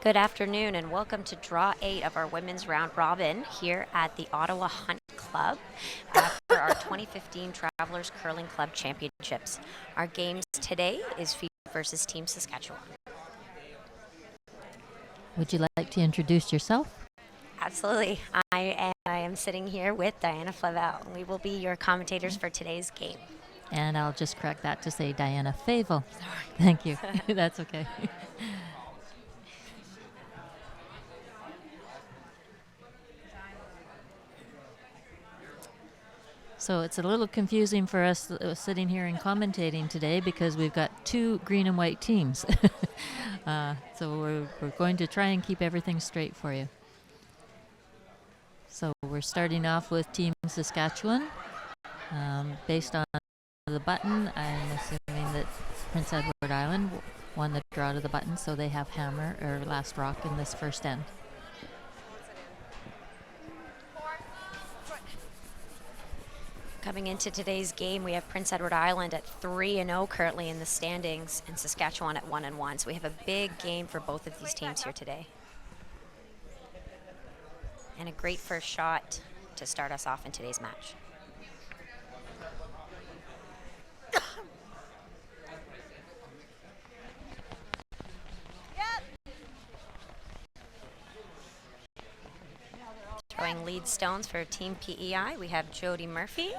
Good afternoon and welcome to Draw 8 of our women's round robin here at the Ottawa Hunt Club for our 2015 Travelers Curling Club Championships. Our games today is Fever versus Team Saskatchewan. Would you like to introduce yourself? Absolutely. I am sitting here with Diana Flavel. We will be your commentators for today's game. And I'll just correct that to say Diana Favel. Sorry. Thank you. That's okay. So it's a little confusing for us sitting here and commentating today because we've got two green and white teams. So we're going to try and keep everything straight for you. So we're starting off with Team Saskatchewan. Based on the button, I'm assuming that Prince Edward Island won the draw to the button, so they have hammer or last rock in this first end. Coming into today's game, we have Prince Edward Island at 3-0 currently in the standings, and Saskatchewan at 1-1. So we have a big game for both of these teams here today. And a great first shot to start us off in today's match. Throwing lead stones for Team PEI, we have Jody Murphy.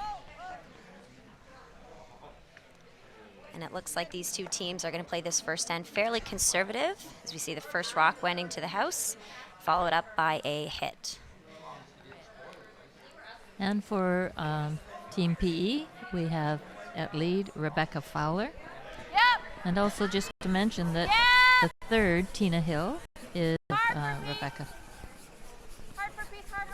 And it looks like these two teams are going to play this first end fairly conservative, as we see the first rock wending to the house, followed up by a hit. And for Team PE, we have at lead Rebecca Fowler. Yep. And also just to mention that the third, Tina Hill, is Rebecca. Hard for piece, hard.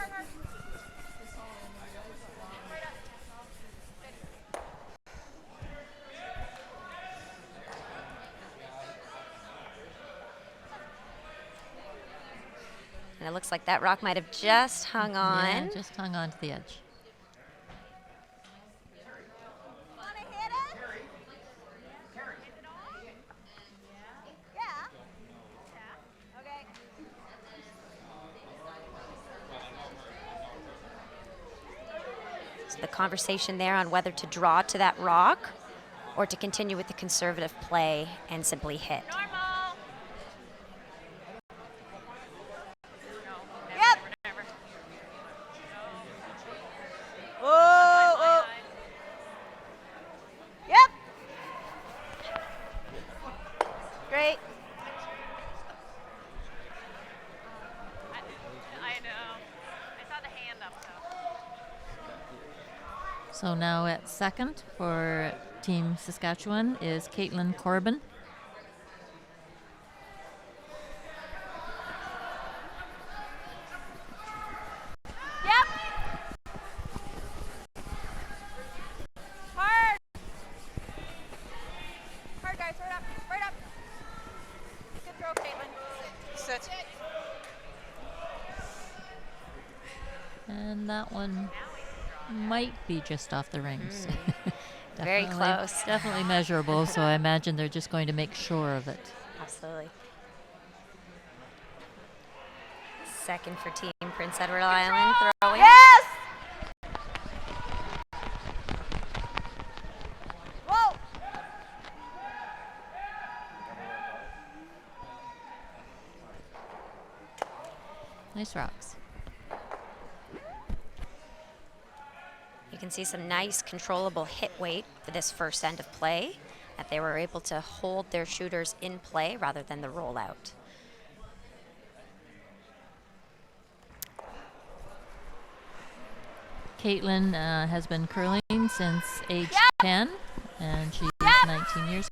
And it looks like that rock might have just hung on. Yeah, just hung on to the edge. Wanna hit it? Yeah. Okay. So the conversation there on whether to draw to that rock or to continue with the conservative play and simply hit. Normal. Yep. Whoa. Yep. Great. I know. I saw the hand up, So now at second for Team Saskatchewan is Caitlin Corbin. Yep. Hard. Hard, guys. Right up. Good throw, Caitlin. Sit. And that one might be just off the rings. Very close. Definitely measurable, so I imagine they're just going to make sure of it. Absolutely. Second for Team Prince Edward Island throwing. Yes! Whoa! Nice rocks. You can see some nice controllable hit weight for this first end of play, that they were able to hold their shooters in play rather than the rollout. Caitlin has been curling since age 10, and she's 19 years.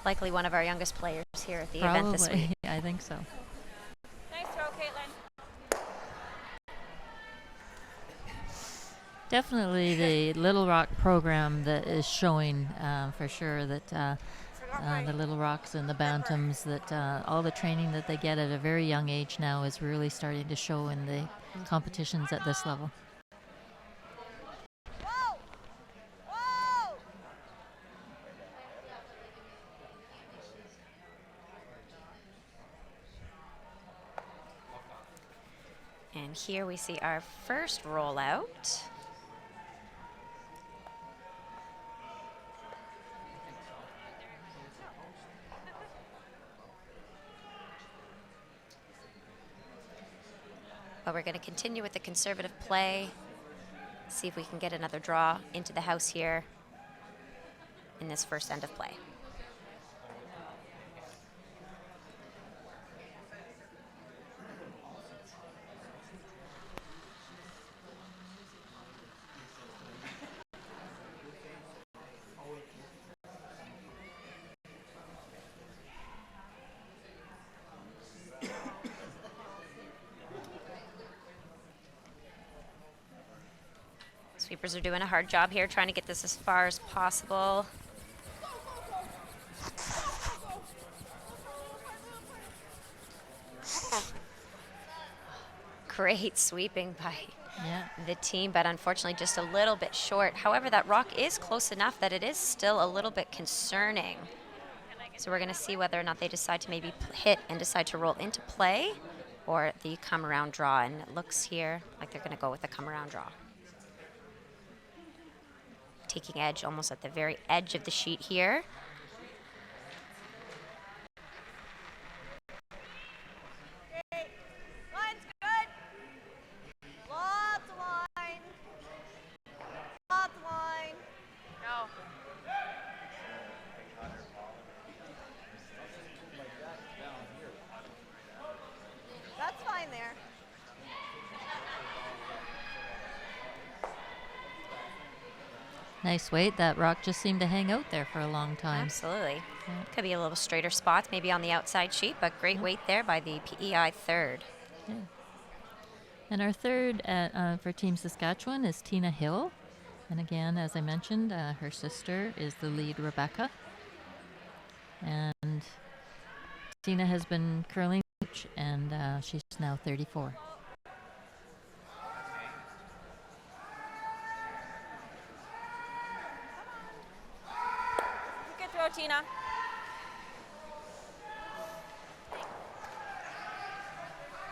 Likely one of our youngest players here at the event this week. Probably, I think so. Nice throw, Caitlin. Definitely the Little Rock program that is showing for sure that the Little Rocks and the Bantams, that all the training that they get at a very young age now is really starting to show in the competitions at this level. Whoa! Whoa! And here we see our first rollout. But we're going to continue with the conservative play, see if we can get another draw into the house here in this first end of play. Sweepers are doing a hard job here, trying to get this as far as possible. Great sweeping by the team, but unfortunately just a little bit short. However, that rock is close enough that it is still a little bit concerning. So we're going to see whether or not they decide to maybe hit and decide to roll into play, or the come around draw. And it looks here like they're going to go with the come around draw. Taking edge almost at the very edge of the sheet here. Line's good. Lots of line. Lots of line. No. That's fine there. Nice weight. That rock just seemed to hang out there for a long time. Absolutely. Yeah. Could be a little straighter spots, maybe on the outside sheet, but great weight there by the PEI third. Yeah. And our third for Team Saskatchewan is Tina Hill. And again, as I mentioned, her sister is the lead Rebecca. And Tina has been curling coach, and she's now 34. Good throw, Tina.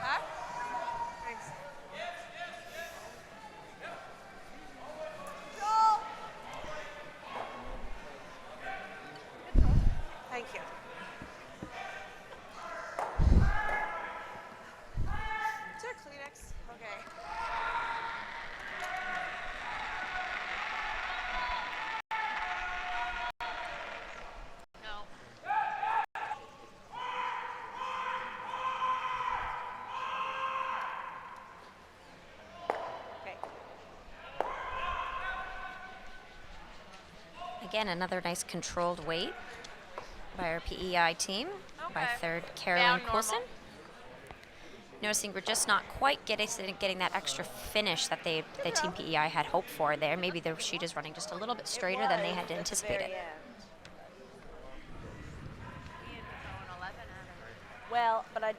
Huh? Thanks. Roll. Good throw. Thank you. Is there a Kleenex? Okay. No. Okay. Again, another nice controlled weight by our PEI team, by Okay. third Carolyn Down Coulson. normal. Noticing we're just not quite getting that extra finish that the team PEI had hoped for there. Maybe the sheet is running just a little bit straighter than they had anticipated. Well, but I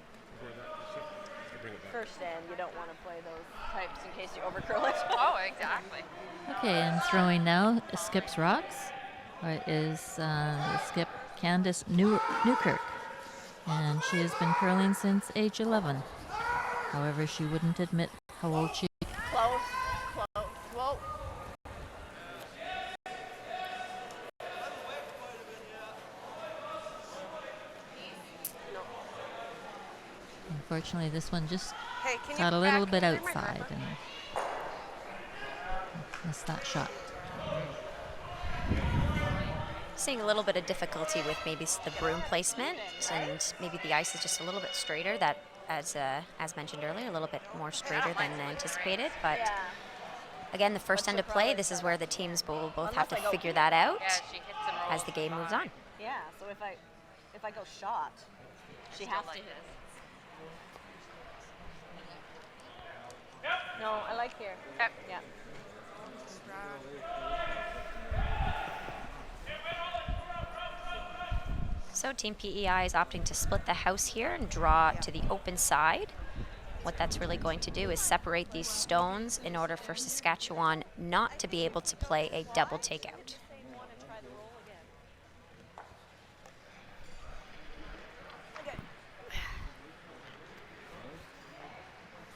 first end, you don't want to play those types in case you overcurl it. Oh, exactly. Okay, and throwing now Skips Rocks is the skip Candice Newkirk. And she has been curling since age 11. However, she wouldn't admit how old she is. Close, close. Whoa. No. Unfortunately, this one just Hey, can got you a little back- bit right, outside and missed that shot. Seeing a little bit of difficulty with maybe the broom placement, and maybe the ice is just a little bit straighter. That, as mentioned earlier, a little bit more straighter than anticipated. But Yeah. again, the first end of play, this is where the teams will both have to figure that out as the game moves on. Yeah. So if I go shot, she has to hit. No, I like here. Yep. Yeah. So Team PEI is opting to split the house here and draw to the open side. What that's really going to do is separate these stones in order for Saskatchewan not to be able to play a double takeout. Okay.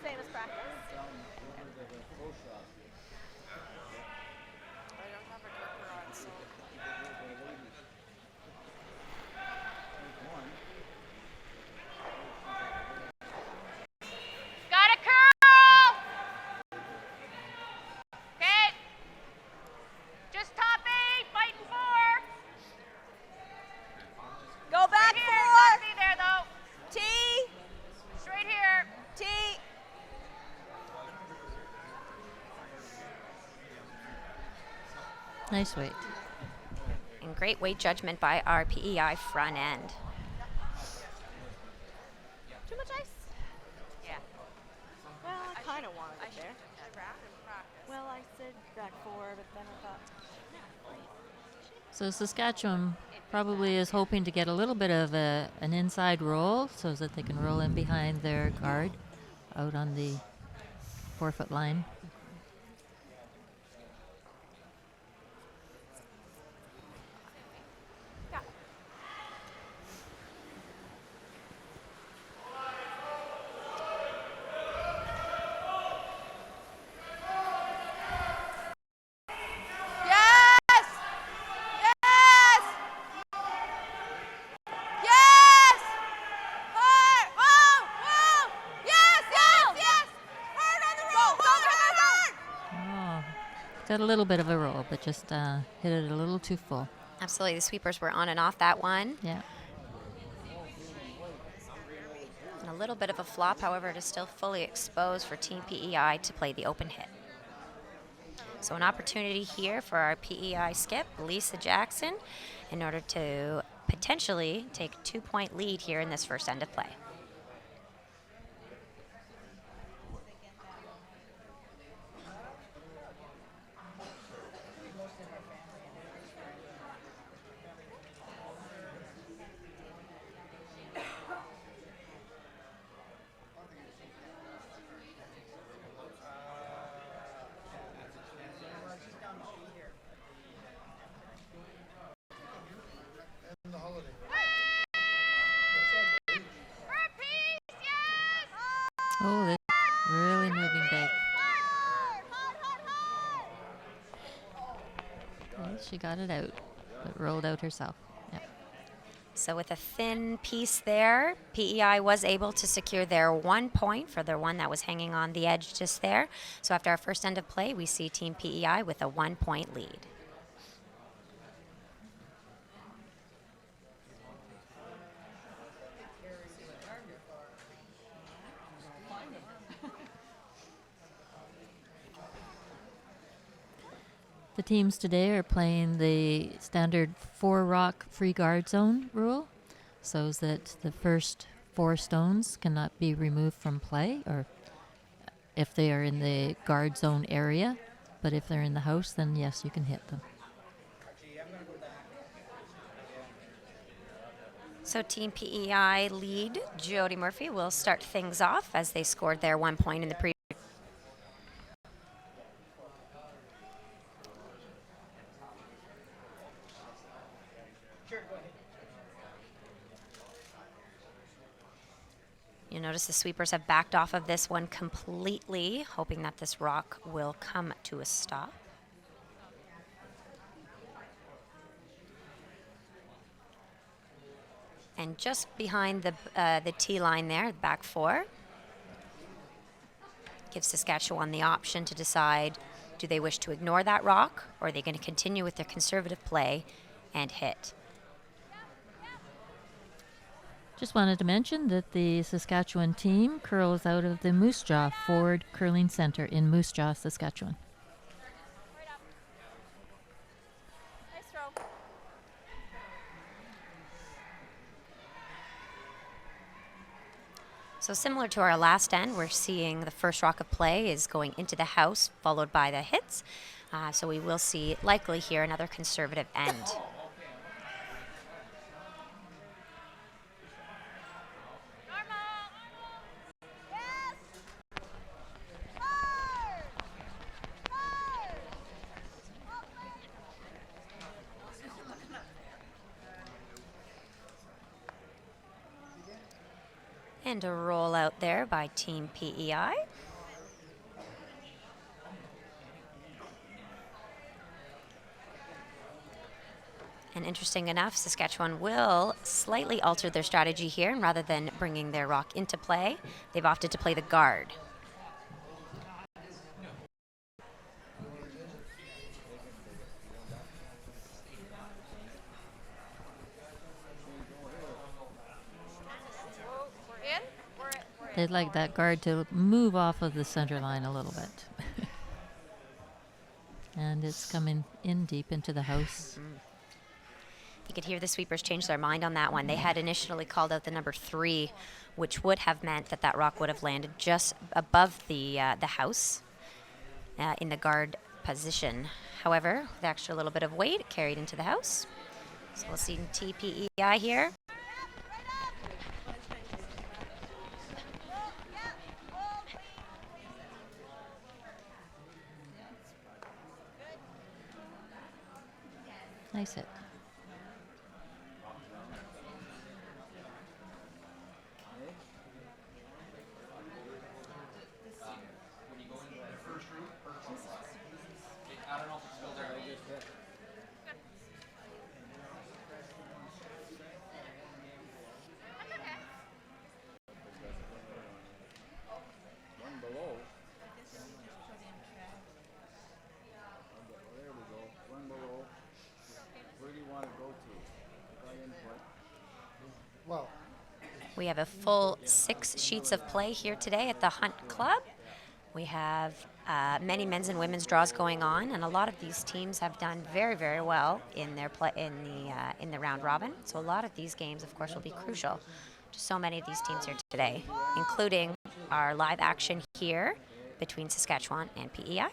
Same as practice. I don't have a gripper on, so. Got a curl! Okay. Just top 8, fighting 4. Go back Right here, not 4. see there though. T. Straight here. T. Nice weight. And great weight judgment by our PEI front end. Too much ice? Yeah. Well, I kind of wanted I it should there. have wrapped in practice. Well, I said back 4, but then I thought, So Saskatchewan probably is hoping to get a little bit of an inside roll so that they can roll in behind their guard out on the 4-foot line. yes! Yes! Yes! Hard! Whoa! Whoa! Yes! Yes! Yes! Hard on the roll! Hard! Oh, got a little bit of a roll, but just hit it a little too full. Absolutely, the sweepers were on and off that one. Yeah. And a little bit of a flop, however, it is still fully exposed for Team PEI to play the open hit. So an opportunity here for our PEI skip, Lisa Jackson, in order to potentially take a 2-point lead here in this first end of play. Oh, that's really moving big. Well, she got it out, but rolled out herself. Yeah. So with a thin piece there, PEI was able to secure their 1 point for their one that was hanging on the edge just there. So after our first end of play, we see Team PEI with a 1-point lead. The teams today are playing the standard 4-rock free guard zone rule, so that the first 4 stones cannot be removed from play, or if they are in the guard zone area. But if they're in the house, then yes, you can hit them. So Team PEI lead Jody Murphy will start things off as they scored their 1 point in the pre. You'll notice the sweepers have backed off of this one completely, hoping that this rock will come to a stop. And just behind the tee line there, back 4, gives Saskatchewan the option to decide, do they wish to ignore that rock, or are they going to continue with their conservative play and hit? Just wanted to mention that the Saskatchewan team curls out of the Moose Jaw Ford Curling Center in Moose Jaw, Saskatchewan. Right up. Nice throw. So similar to our last end, we're seeing the first rock of play is going into the house, followed by the hits. So we will see likely here another conservative end. And a roll out there by Team PEI. And interesting enough, Saskatchewan will slightly alter their strategy here, and rather than bringing their rock into play, they've opted to play the guard. We're in. We're in. They'd like that guard to move off of the center line a little bit. And it's coming in deep into the house. You could hear the sweepers change their mind on that one. They had initially called out the number 3, which would have meant that that rock would have landed just above the house in the guard position. However, with extra little bit of weight, it carried into the house. So we'll see TPEI here. Nice hit. One below. There we go. One below. Where do you want to go to? By input. Well, We have a full 6 sheets of play here today at the Hunt Club. We have many men's and women's draws going on, and a lot of these teams have done very, very well in their play in the round robin. So a lot of these games, of course, will be crucial to so many of these teams here today, including our live action here between Saskatchewan and PEI. Okay,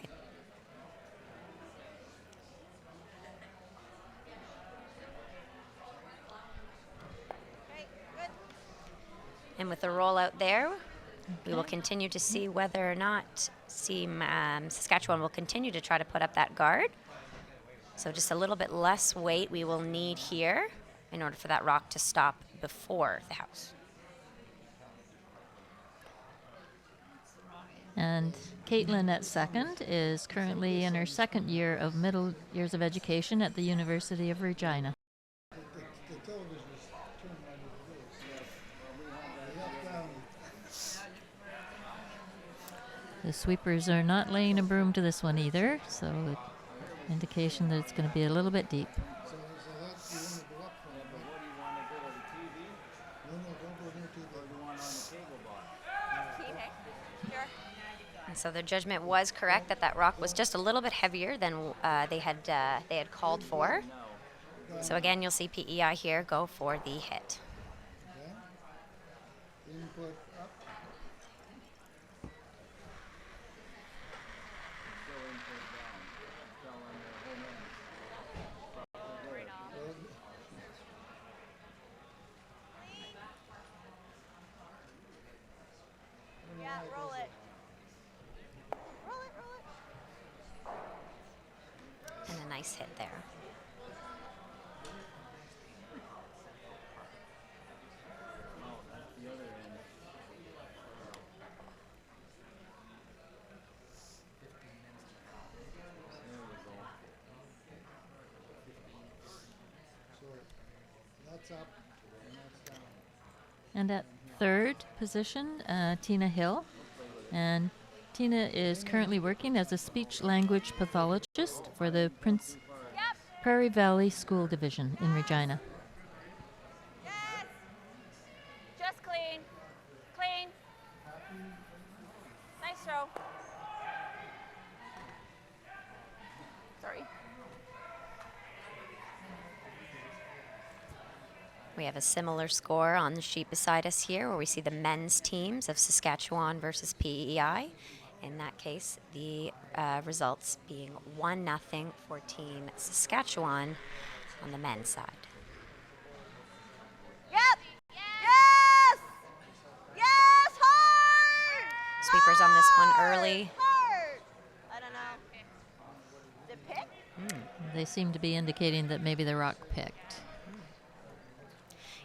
good. And with the rollout there, we will continue to see whether or not Saskatchewan will continue to try to put up that guard. So just a little bit less weight we will need here in order for that rock to stop before the house. And Caitlin at second is currently in her second year of middle years of education at the University of Regina. the television is turned on this. The sweepers are not laying a broom to this one either, so indication that it's going to be a little bit deep. So that's you want to go up from it. But what do you want to go to the TV? No, don't go near TV. Or do you want on the cable box? Keen, hey? Here. And so their judgment was correct that that rock was just a little bit heavier than they had called for. So again, you'll see PEI here go for the hit. Okay. Input up. Still input down. Tell on the home end. Right on. Yeah, roll it. Roll it, roll it. And a nice hit there. The other end. So that's up and that's down. And at third position, Tina Hill. And Tina is currently working as a speech-language pathologist for the Prince Prairie Valley School Division in Regina. Yes. Just clean. Clean. Nice throw. Sorry. We have a similar score on the sheet beside us here where we see the men's teams of Saskatchewan versus PEI. In that case, the results being 1-0 for Team Saskatchewan on the men's side. Yep. Yes. Yes. Hard. Sweepers on this one early. Hard. I don't know. The pick? They seem to be indicating that maybe the rock picked.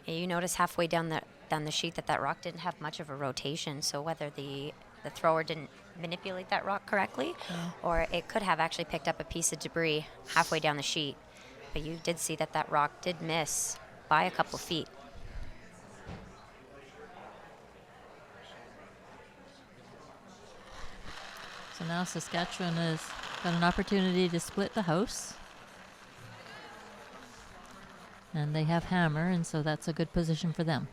Yeah, you notice halfway down the sheet that rock didn't have much of a rotation, so whether the thrower didn't manipulate that rock correctly, or it could have actually picked up a piece of debris halfway down the sheet. but you did see that that rock did miss by a couple feet. So now Saskatchewan has got an opportunity to split the house. And they have hammer, and so that's a good position for them.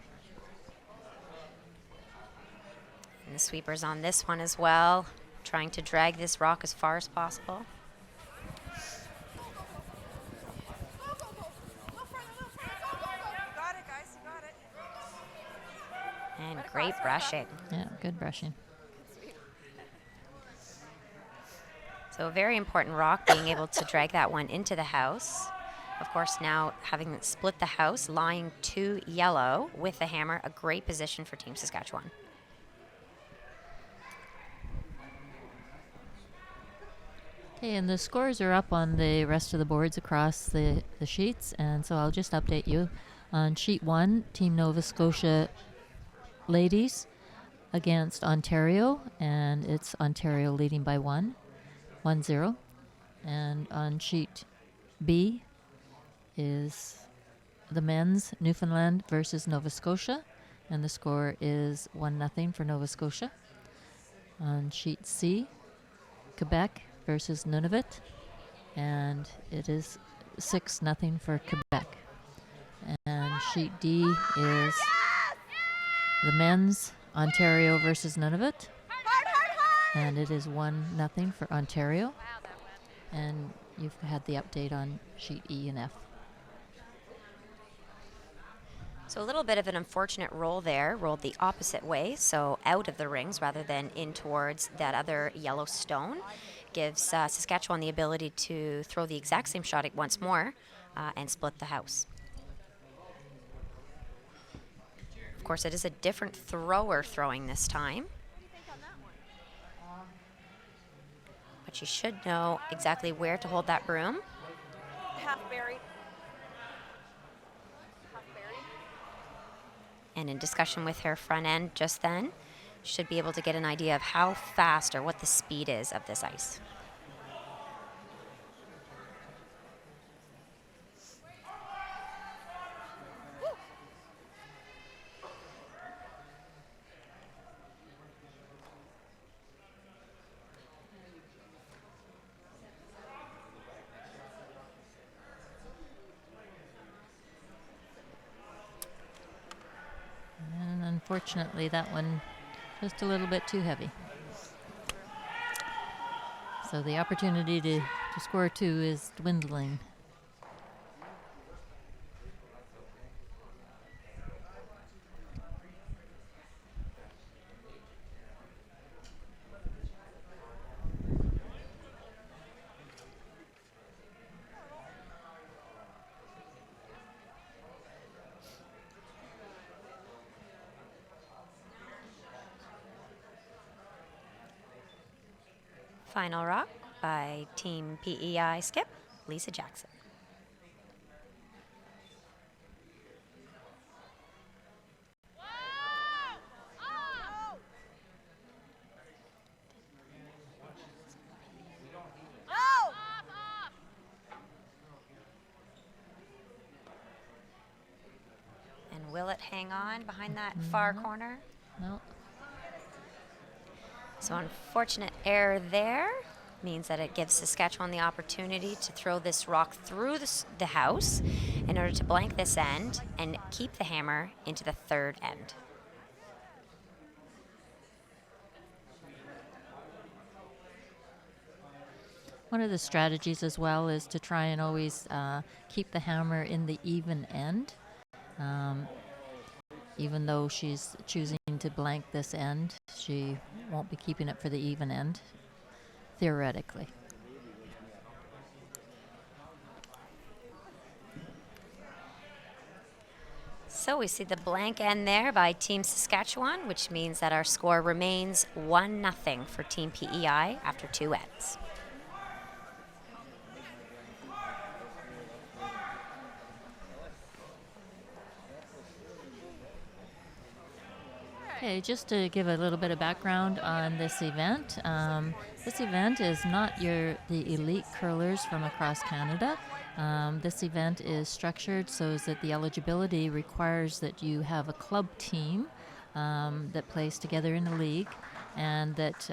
And the sweeper's on this one as well, trying to drag this rock as far as possible. You got it, guys. You got it. And great brushing. Yeah, good brushing. So a very important rock, being able to drag that one into the house. Of course, now having split the house, lying to yellow with the hammer, a great position for Team Saskatchewan. Okay, and the scores are up on the rest of the boards across the sheets, and so I'll just update you. On sheet 1, Team Nova Scotia ladies against Ontario, and it's Ontario leading by 1-0. And on sheet B is the men's, Newfoundland versus Nova Scotia, and the score is 1-0 for Nova Scotia. On sheet C, Quebec versus Nunavut, and it is 6-0 for Quebec. And sheet D is the men's, Ontario versus Nunavut, and it is 1-0 for Ontario. And you've had the update on sheet E and F. So a little bit of an unfortunate roll there, rolled the opposite way, so out of the rings rather than in towards that other yellow stone. Gives Saskatchewan the ability to throw the exact same shot once more and split the house. Of course, it is a different thrower throwing this time. But you should know exactly where to hold that broom. Half buried. Half buried. And in discussion with her front end just then, should be able to get an idea of how fast or what the speed is of this ice. And unfortunately, that one just a little bit too heavy. So the opportunity to score 2 is dwindling. Final rock by Team PEI skip, Lisa Jackson. And will it hang on behind that far corner? No. So unfortunate error there means that it gives Saskatchewan the opportunity to throw this rock through the house in order to blank this end and keep the hammer into the third end. One of the strategies as well is to try and always keep the hammer in the even end. Even though she's choosing to blank this end, she won't be keeping it for the even end, theoretically. So we see the blank end there by Team Saskatchewan, which means that our score remains 1-0 for Team PEI after 2 ends. Okay, just to give a little bit of background on this event. This event is not the elite curlers from across Canada. This event is structured so that the eligibility requires that you have a club team that plays together in a league, and that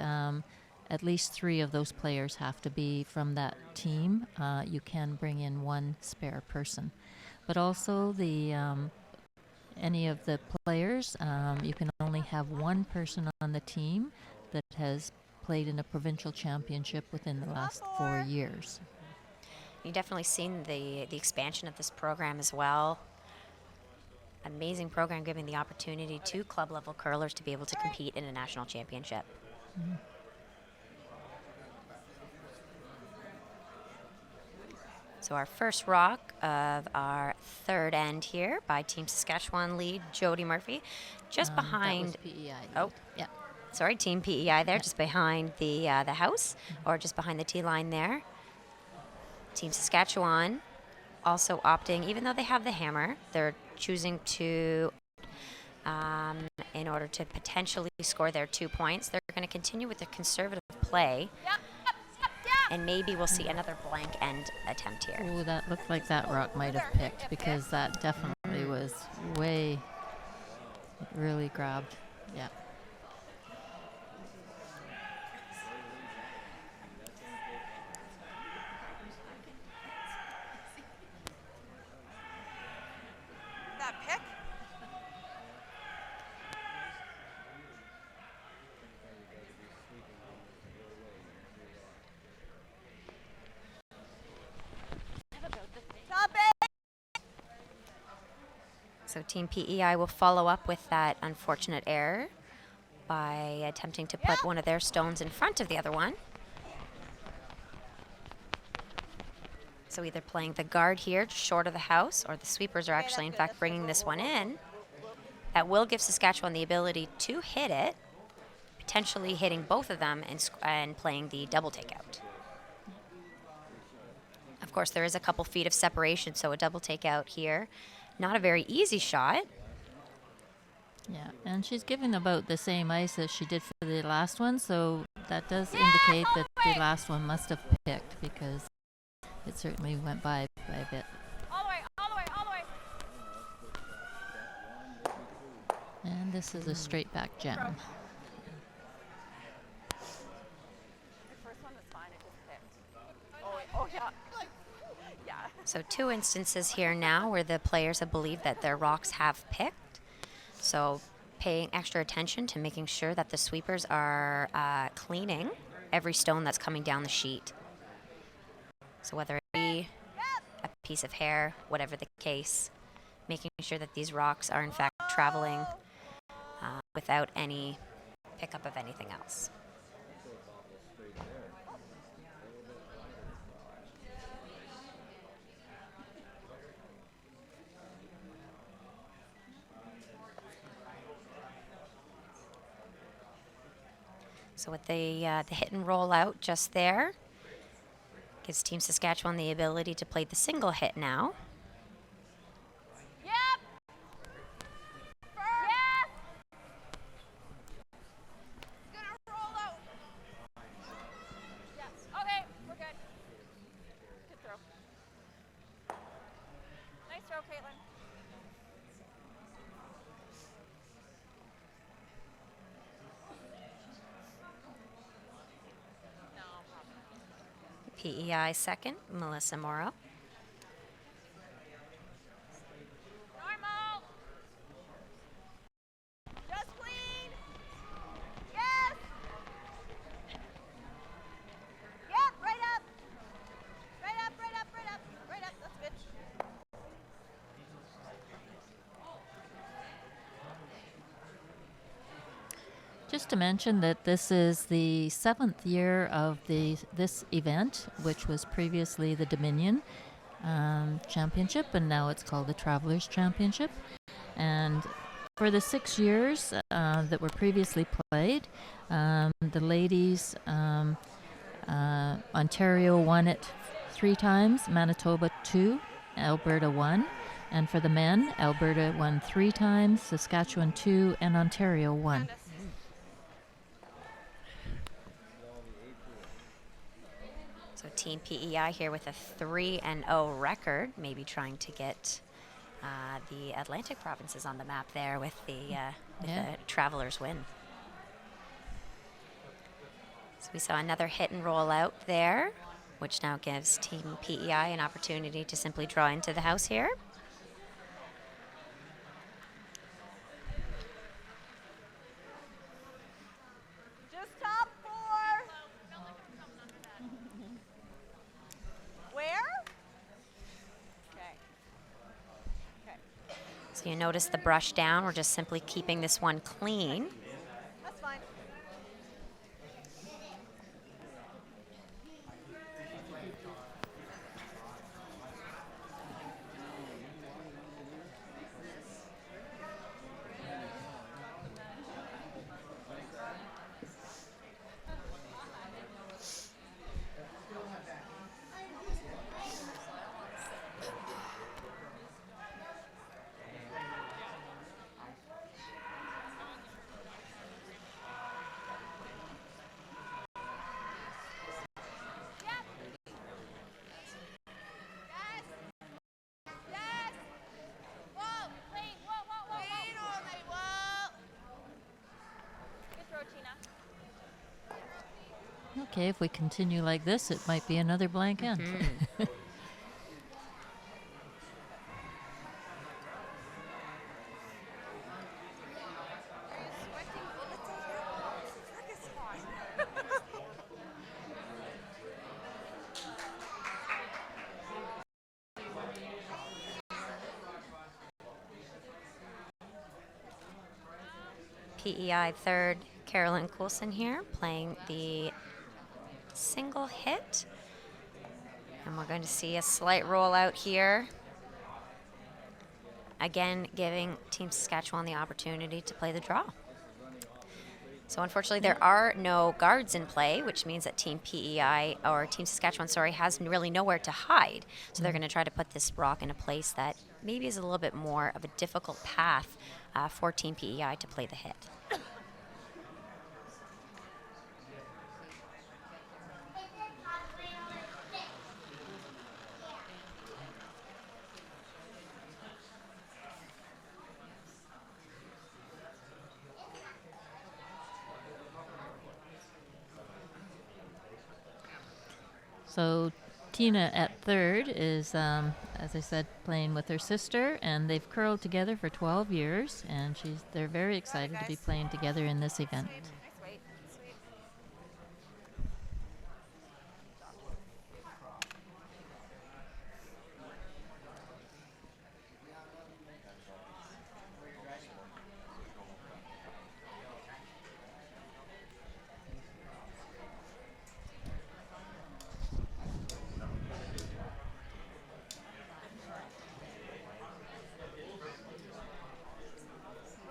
at least 3 of those players have to be from that team. You can bring in 1 spare person. But also any of the players, you can only have 1 person on the team that has played in a provincial championship within the last 4 years. You've definitely seen the expansion of this program as well. Amazing program, giving the opportunity to club level curlers to be able to compete in a national championship. Mm-hmm. So our first rock of our third end here by Team Saskatchewan lead Jody Murphy, just behind. That was PEI. Oh, yeah. Sorry, Team PEI there, Yeah. just behind the house, or just behind the tee line there. Team Saskatchewan also opting, even though they have the hammer, they're choosing to, in order to potentially score their 2 points, they're going to continue with the conservative play. And maybe we'll see another blank end attempt here. Oh, that looked like that rock might have picked, because that definitely was way, it really grabbed. Yeah. That pick? Stop it! So Team PEI will follow up with that unfortunate error by attempting to put one of their stones in front of the other one. So either playing the guard here, short of the house, or the sweepers are actually, in fact, bringing this one in. That will give Saskatchewan the ability to hit it, potentially hitting both of them and playing the double takeout. Of course, there is a couple feet of separation, so a double takeout here. Not a very easy shot. Yeah, and she's given about the same ice as she did for the last one, so that does indicate that the last one must have picked, because it certainly went by a bit. All the way, all the way, all the way. And this is a straight back jam. The first one was fine, it just picked. Oh yeah. Yeah. So 2 instances here now where the players have believed that their rocks have picked. So paying extra attention to making sure that the sweepers are cleaning every stone that's coming down the sheet. So whether it be a piece of hair, whatever the case, making sure that these rocks are in fact traveling without any pickup of anything else. So with the hit and roll out just there, gives Team Saskatchewan the ability to play the single hit now. Yep. Yes. Gonna roll out. Yes. Okay, we're good. Good throw. Nice throw, Caitlin. No problem. PEI second, Melissa Morrow. Normal. Just clean. Yes. Yep, right up. Right up, right up, right up. Right up, that's good. Just to mention that this is the 7th year of this event, which was previously the Dominion Championship, and now it's called the Travelers Championship. And for the 6 years that were previously played, the ladies, Ontario won it 3 times, Manitoba 2, Alberta 1. And for the men, Alberta won 3 times, Saskatchewan 2, and Ontario 1. So So Team PEI here with a 3-0 record, maybe trying to get the Atlantic provinces on the map there with the Travelers win. So we saw another hit and roll out there, which now gives Team PEI an opportunity to simply draw into the house here. Just top 4. Where? Okay. Okay. So you notice the brush down. We're just simply keeping this one clean. That's fine. Okay, if we continue like this, it might be another blank end. PEI third, Carolyn Coulson here, playing the single hit. And we're going to see a slight rollout here. Again, giving Team Saskatchewan the opportunity to play the draw. So unfortunately, there are no guards in play, which means that Team PEI, or Team Saskatchewan, sorry, has really nowhere to hide. So they're going to try to put this rock in a place that maybe is a little bit more of a difficult path for Team PEI to play the hit. So Tina at third is, as I said, playing with her sister, and they've curled together for 12 years, and they're very excited to be playing together in this event. Nice weight. Sweet.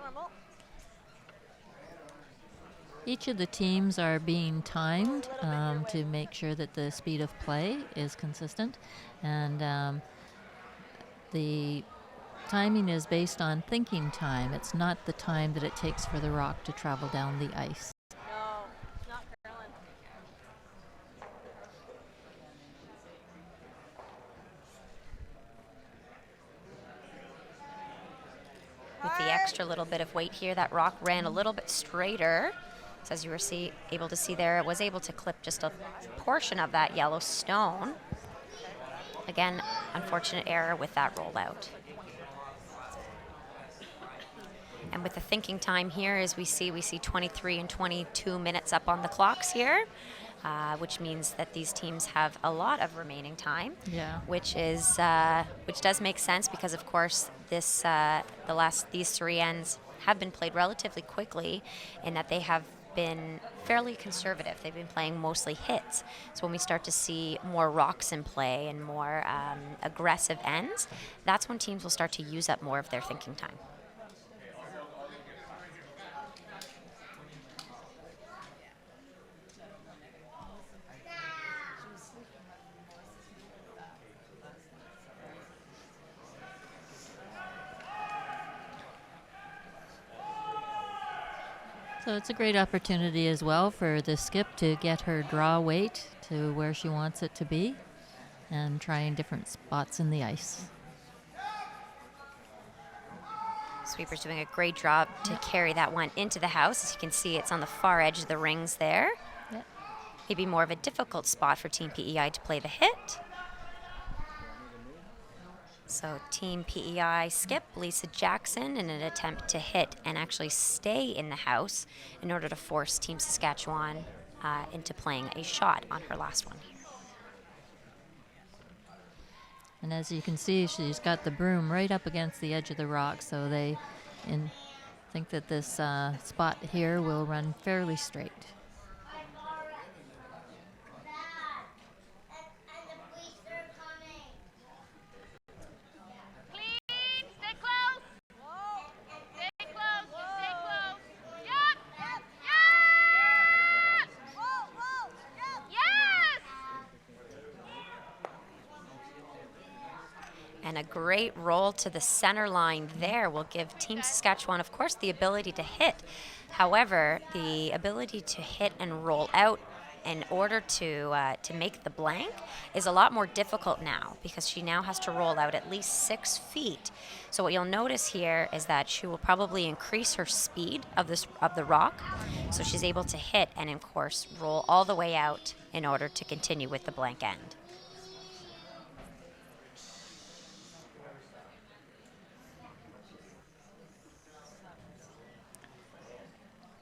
Normal. Each of the teams are being timed to make sure that the speed of play is consistent, and the timing is based on thinking time. It's not the time that it takes for the rock to travel down the ice. No, not Carolyn. With the extra little bit of weight here, that rock ran a little bit straighter. So as you were able to see there, it was able to clip just a portion of that yellow stone. Again, unfortunate error with that rollout. And with the thinking time here, as we see 23 and 22 minutes up on the clocks here, which means that these teams have a lot of remaining time. Yeah. Which does make sense because, of course, these 3 ends have been played relatively quickly, in that they have been fairly conservative. They've been playing mostly hits. So when we start to see more rocks in play and more aggressive ends, that's when teams will start to use up more of their thinking time. So it's a great opportunity as well for the skip to get her draw weight to where she wants it to be and trying different spots in the ice. Sweeper's doing a great job to carry that one into the house. As you can see, it's on the far edge of the rings there. Yep. Maybe more of a difficult spot for Team PEI to play the hit. So Team PEI skip Lisa Jackson in an attempt to hit and actually stay in the house in order to force Team Saskatchewan into playing a shot on her last one here. And as you can see, she's got the broom right up against the edge of the rock, so they think that this spot here will run fairly straight. Clean. Stay close. Stay close. Stay close. Yep. Yes. Whoa, whoa, yep. Yes. And a great roll to the center line there will give Team Saskatchewan, of course, the ability to hit. However, the ability to hit and roll out in order to make the blank is a lot more difficult now because she now has to roll out at least 6 feet. So what you'll notice here is that she will probably increase her speed of the rock, so she's able to hit and, of course, roll all the way out in order to continue with the blank end.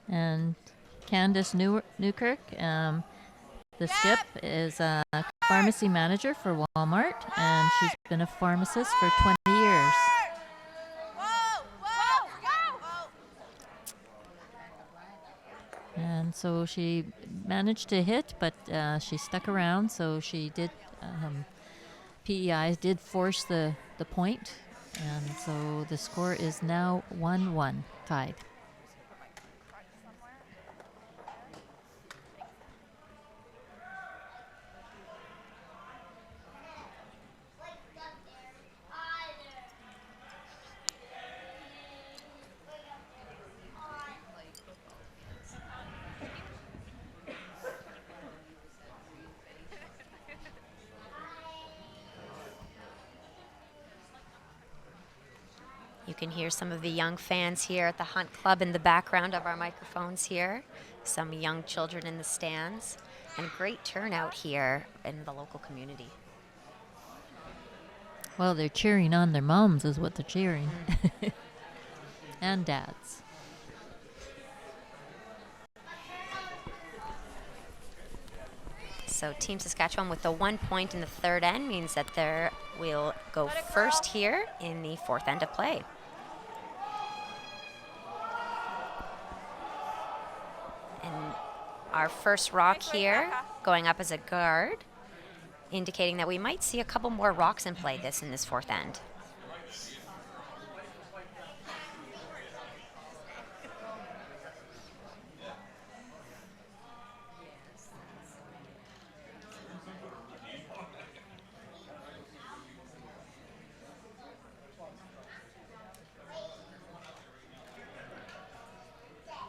And Candace Newkirk, the skip, is a pharmacy manager for Walmart, and she's been a pharmacist for 20 years. Whoa, whoa, whoa. And so she managed to hit, but she stuck around, so she did, PEI did force the point, and so the score is now 1-1, tied. You can hear some of the young fans here at the Hunt Club in the background of our microphones here. Some young children in the stands. And great turnout here in the local community. Well, they're cheering on their moms is what they're cheering. And dads. So Team Saskatchewan with the 1 point in the third end means that they will go first here in the fourth end of play. And our first rock here going up as a guard, indicating that we might see a couple more rocks in play in this fourth end.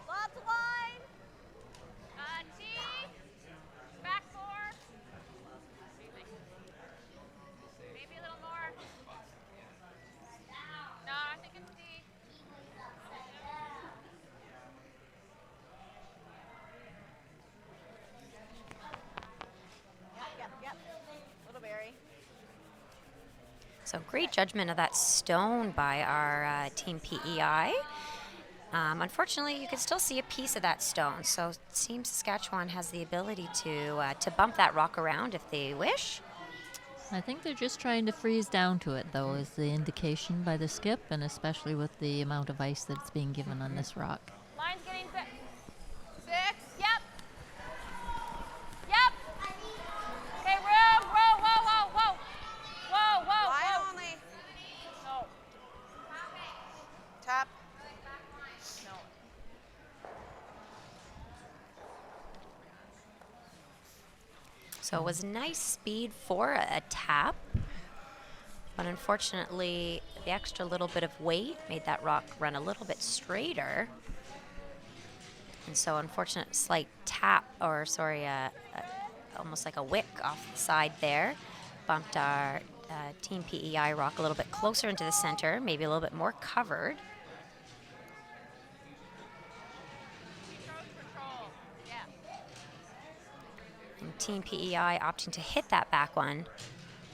Lots of line. T. Back 4. Maybe a little more. No, I think it's D. Yep. Little berry. So great judgment of that stone by our Team PEI. Unfortunately, you can still see a piece of that stone. So Team Saskatchewan has the ability to bump that rock around if they wish. I think they're just trying to freeze down to it, though, is the indication by the skip, and especially with the amount of ice that's being given on this rock. Line's getting fit. 6. Yep. Yep. Okay, room. Whoa, whoa, whoa, whoa. Whoa, whoa, Line whoa. only. No. Tap. No. So it was nice speed for a tap, but unfortunately, the extra little bit of weight made that rock run a little bit straighter. And so unfortunate slight tap, or sorry, almost like a wick off the side there. Bumped our Team PEI rock a little bit closer into the center, maybe a little bit more covered. Control. Yeah. And Team PEI opting to hit that back one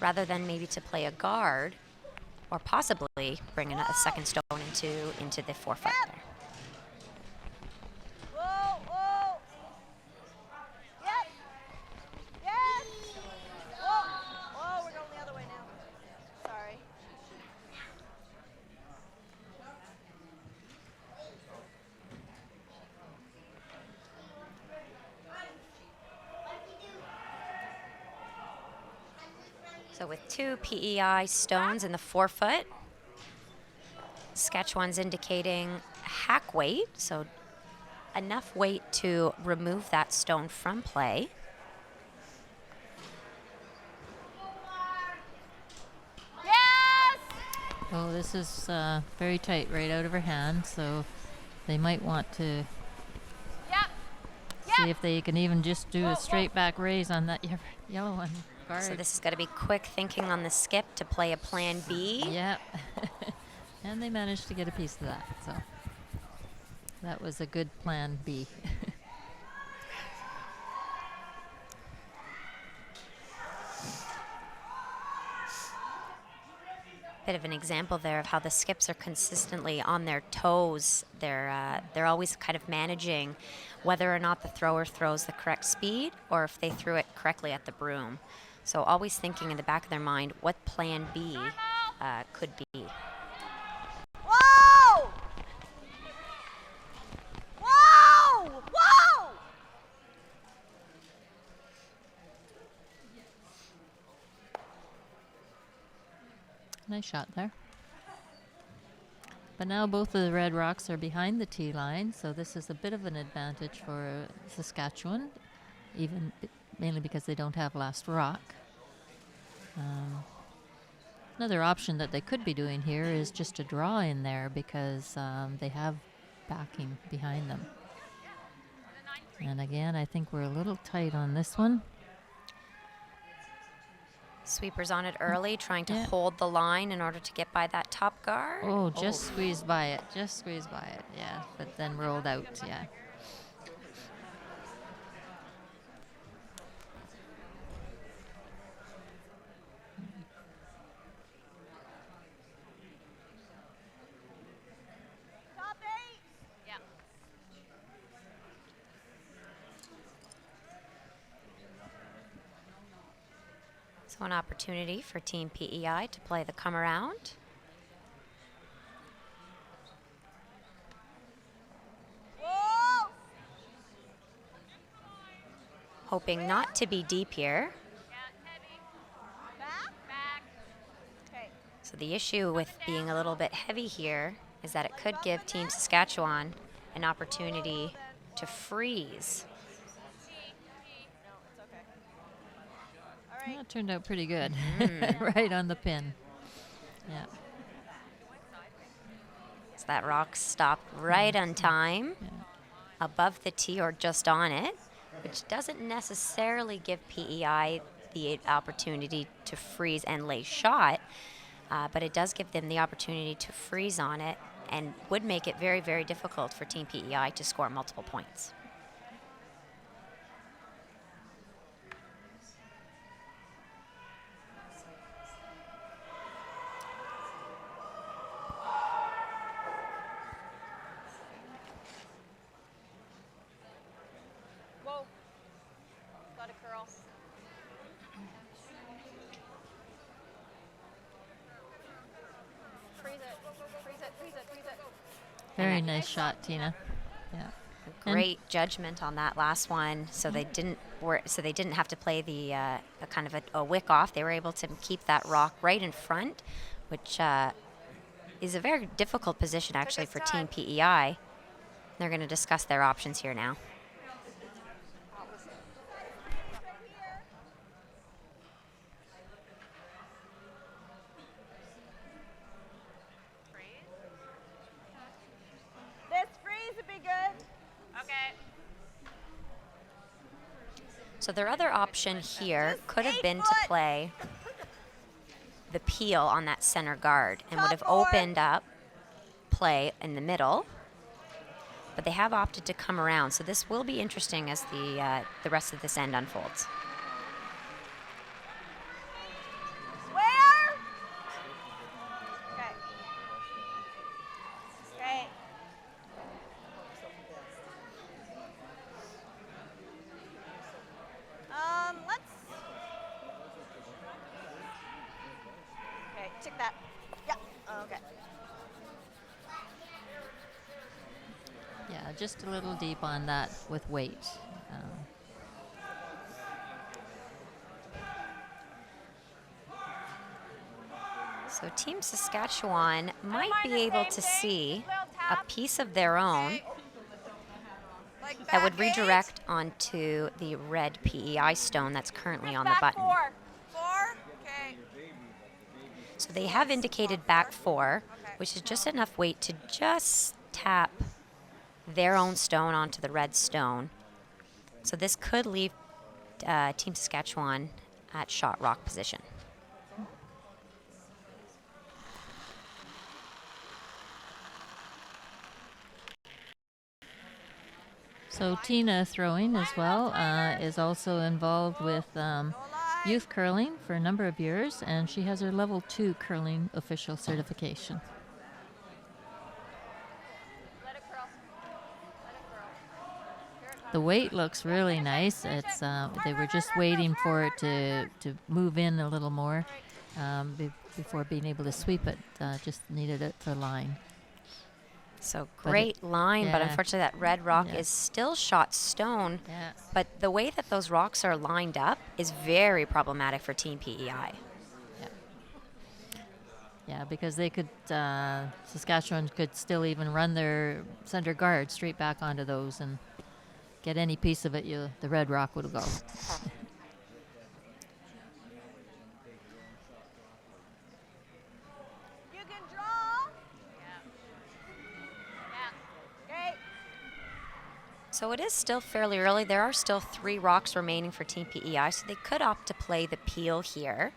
rather than maybe to play a guard or possibly bring in a second stone into the forefoot there. Whoa, whoa. Yep. Yes. Whoa. Whoa, we're going the other way now. Sorry. So with 2 PEI stones in the forefoot, Saskatchewan's indicating hack weight, so enough weight to remove that stone from play. Yes. Oh, this is very tight right out of her hand, so they might want to Yep. see if they can even just do a straight back raise on that yellow one. Guard. So this is going to be quick thinking on the skip to play a plan B. Yep. And they managed to get a piece of that, so that was a good plan B. Bit of an example there of how the skips are consistently on their toes. They're always kind of managing whether or not the thrower throws the correct speed or if they threw it correctly at the broom. So always thinking in the back of their mind what plan B could be. Whoa! Whoa! Whoa! Nice shot there. But now both of the red rocks are behind the tee line, so this is a bit of an advantage for Saskatchewan, mainly because they don't have last rock. Another option that they could be doing here is just to draw in there because they have backing behind them. And again, I think we're a little tight on this one. Sweepers on it early, trying to Yeah. hold the line in order to get by that top guard. Oh, just squeezed by it. Just squeezed by it, yeah. But then rolled out, yeah. Top 8. Yeah. So an opportunity for Team PEI to play the come around. Whoa! Hoping not to be deep here. Yeah, heavy. Back? Back. Okay. So the issue with being a little bit heavy here is that it could give Team Saskatchewan an opportunity to freeze. P. No, it's okay. All right. That turned out pretty good. Right on the pin. Yeah. So that rock stopped right on time, Yeah. above the tee or just on it, which doesn't necessarily give PEI the opportunity to freeze and lay shot, but it does give them the opportunity to freeze on it and would make it very, very difficult for Team PEI to score multiple points. Whoa. Got a curl. Freeze it. Freeze it. Freeze it. Freeze it. Very nice shot, Tina. Yeah. And- Great judgment on that last one, so they didn't have to play the a kind of a wick off. They were able to keep that rock right in front, which is a very difficult position actually for Team PEI. They're going to discuss their options here now. This freeze would be good. Okay. So their other option here Just could have 8 been to foot. play the peel on that center guard and would have Top board. opened up play in the middle. But they have opted to come around, so this will be interesting as the rest of this end unfolds. Where? Okay. Okay. Let's. Okay, tick that. Yeah. Okay. Yeah, just a little deep on that with weight. So Team Saskatchewan might be minus able same to thing, see little a tap. piece of their own Okay. Like that would back 8. redirect onto the red PEI stone that's currently on the Back button. 4. 4. Okay. So they have indicated back 4, Okay. which is just enough weight to just tap their own stone onto the red stone. So this could leave Team Saskatchewan at shot rock position. So Tina throwing as well is also involved with youth curling for a number of years, and she has her level 2 curling official certification. Let it curl. Let it curl. Here it comes. The weight looks really nice. It's they were just waiting for it to move in a little more before being able to sweep it. Just needed it for line. So But great line, but yeah. unfortunately that red rock Yeah. is still shot stone. Yeah. But the way that those rocks are lined up is very problematic for Team PEI. Yeah, because they could, Saskatchewan could still even run their center guard straight back onto those and get any piece of it, the red rock would go. You can draw. Yeah. Okay. So it is still fairly early. There are still 3 rocks remaining for Team PEI, so they could opt to play the peel here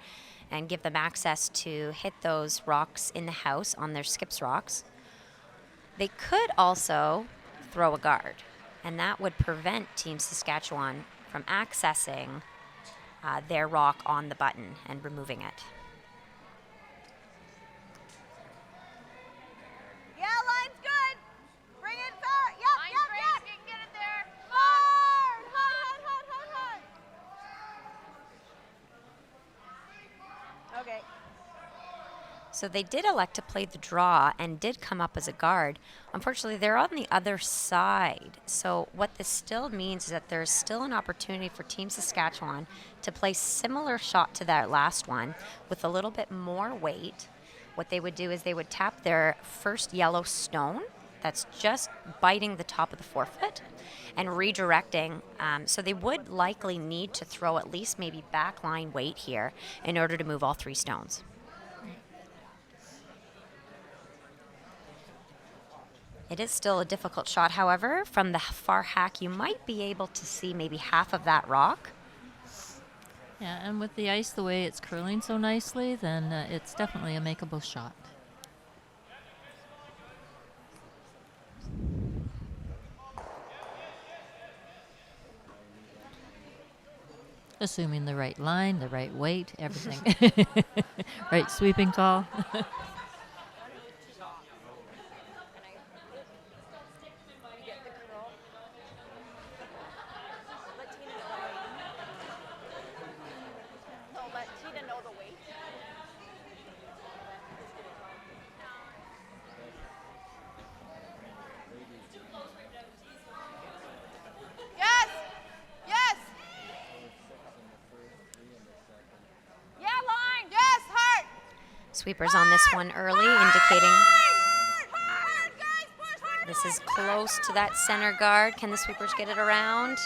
and give them access to hit those rocks in the house on their skips rocks. They could also throw a guard, and that would prevent Team Saskatchewan from accessing their rock on the button and removing it. Yeah, line's good. Bring it far. Yep, Line's yep, great. yep. You can get it there. Hard, hard, hard, hard, hard. Okay. So they did elect to play the draw and did come up as a guard. Unfortunately, they're on the other side. So what this still means is that there's still an opportunity for Team Saskatchewan to play similar shot to that last one with a little bit more weight. What they would do is they would tap their first yellow stone that's just biting the top of the forefoot and redirecting. So they would likely need to throw at least maybe backline weight here in order to move all 3 stones. It is still a difficult shot, however. From the far hack, you might be able to see maybe half of that rock. Yeah, and with the ice the way it's curling so nicely, then it's definitely a makeable shot. Assuming the right line, the right weight, everything. Right sweeping call. Let Tina know the weight. Yes! Yes! Yeah, line! Yes, hard! Sweepers on this one early, indicating Hard, guys, push hard! this is close to that center guard. Can the sweepers get it around?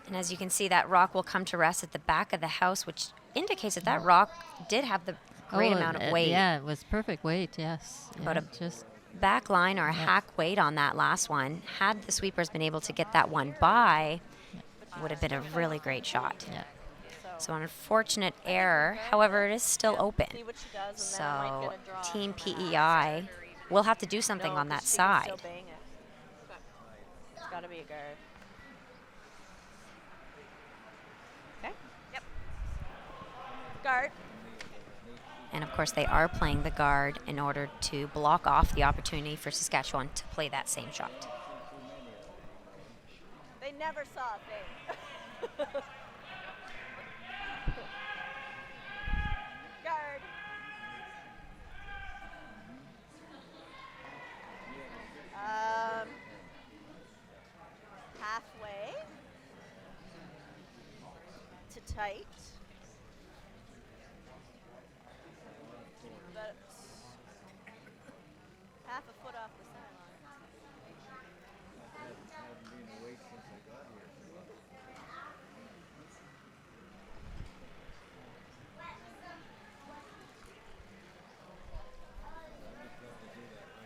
And as you can see, that rock will come to rest at the back of the house, which indicates that that rock did have the great amount of weight. Yeah, it was perfect weight, yes. About Yeah, a- just back line or a hack weight on that last one. Had the sweepers been able to get that one by, it would have been a really great shot. Yeah. So an unfortunate error. However, it is still open. See what she does, and then I might So get a draw. Team PEI will have to do something No, on 'cause that she can side. still bang it. It's got to be a guard. Okay. Yep. Guard. And of course, they are playing the guard in order to block off the opportunity for Saskatchewan to play that same shot. They never saw a thing. Guard. Halfway to tight. But half a foot off the center line. Haven't been awake since I got here.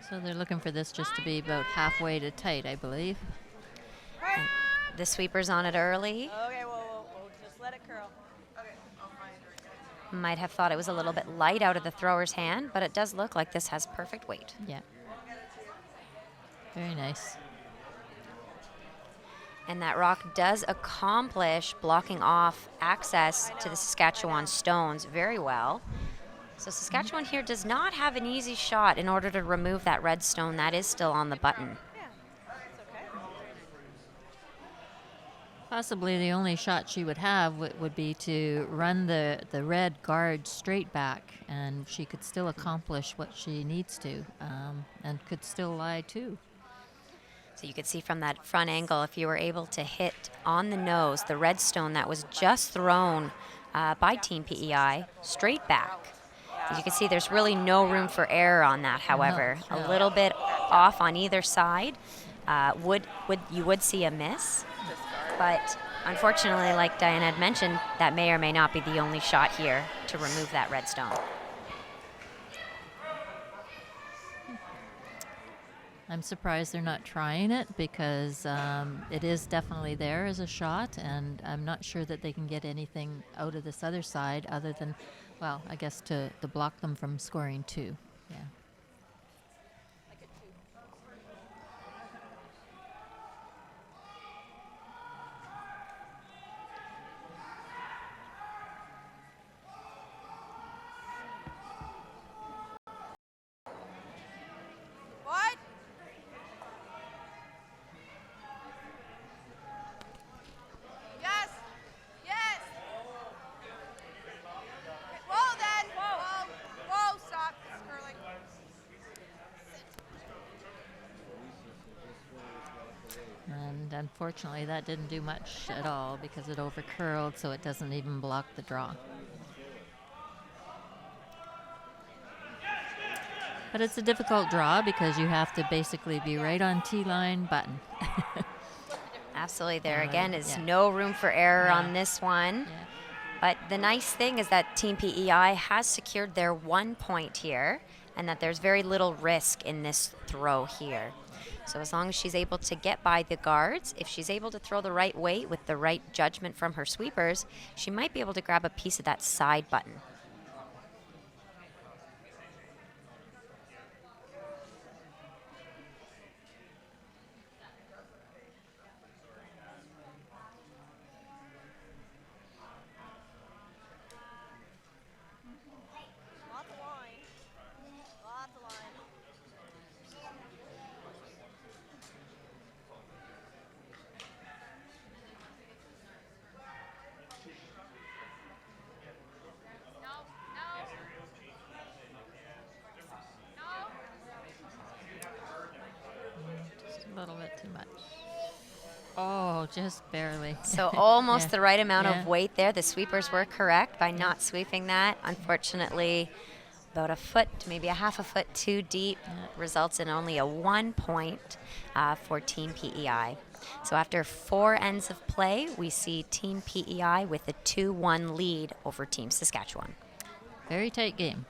So they're looking for this just to be about halfway to tight, I believe. And the sweeper's on it early. Okay, whoa. Just let it curl. Might have thought it was a little bit light out of the thrower's hand, but it does look like this has perfect weight. Yeah. Very nice. And that rock does accomplish blocking off access to the Saskatchewan stones very well. So Saskatchewan here does not have an easy shot in order to remove that red stone that is still on the button. Yeah, it's okay. Possibly the only shot she would have would be to run the red guard straight back, and she could still accomplish what she needs to, and could still lie too. So you could see from that front angle, if you were able to hit on the nose the red stone that was just thrown by Team PEI straight back. As you can see, there's really no room for error on that, however. No. A little bit off on either side. You would see a miss. But unfortunately, like Diana had mentioned, that may or may not be the only shot here to remove that red stone. I'm surprised they're not trying it because it is definitely there as a shot, and I'm not sure that they can get anything out of this other side other than, well, I guess to block them from scoring two. Yeah. What? Yes. Yes. Whoa, then. Whoa. Stop. It's curling. And unfortunately, that didn't do much at all because it overcurled, so it doesn't even block the draw. But it's a difficult draw because you have to basically be right on T-line button. Absolutely. There Yeah, again is yeah. no room for error Yeah. on this one. Yeah. But the nice thing is that Team PEI has secured their 1 point here, and that there's very little risk in this throw here. So as long as she's able to get by the guards, if she's able to throw the right weight with the right judgment from her sweepers, she might be able to grab a piece of that side button. Lots of line. Lots of line. Just a little bit too much. Oh, just barely. So almost Yeah. the right amount Yeah. of weight there. The sweepers were correct by not sweeping that. Unfortunately, about a foot, maybe a half a foot too deep, results in only a 1 point for Team PEI. So after 4 ends of play, we see Team PEI with a 2-1 lead over Team Saskatchewan. Very tight game.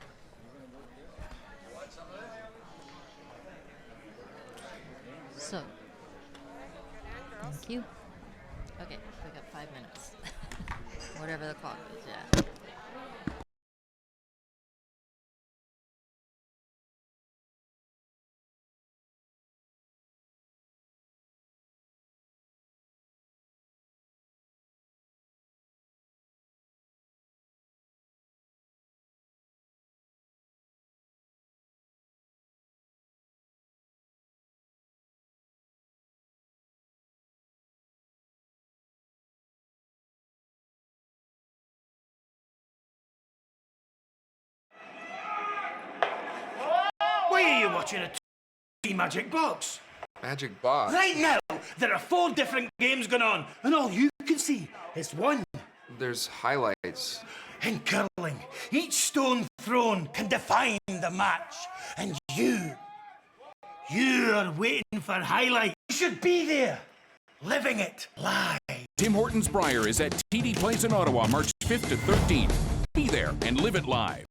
So, thank you. Okay, we got 5 minutes. Whatever the clock is, yeah. Why are you watching a Magic Box? Magic Box? Right now, there are 4 different games going on, and all you can see is one. There's highlights. In curling, each stone thrown can define the match, and you are waiting for highlights. You should be there, living it live. Tim Hortons Briar is at TD Place in Ottawa, March 5th to 13th. Be there and live it live.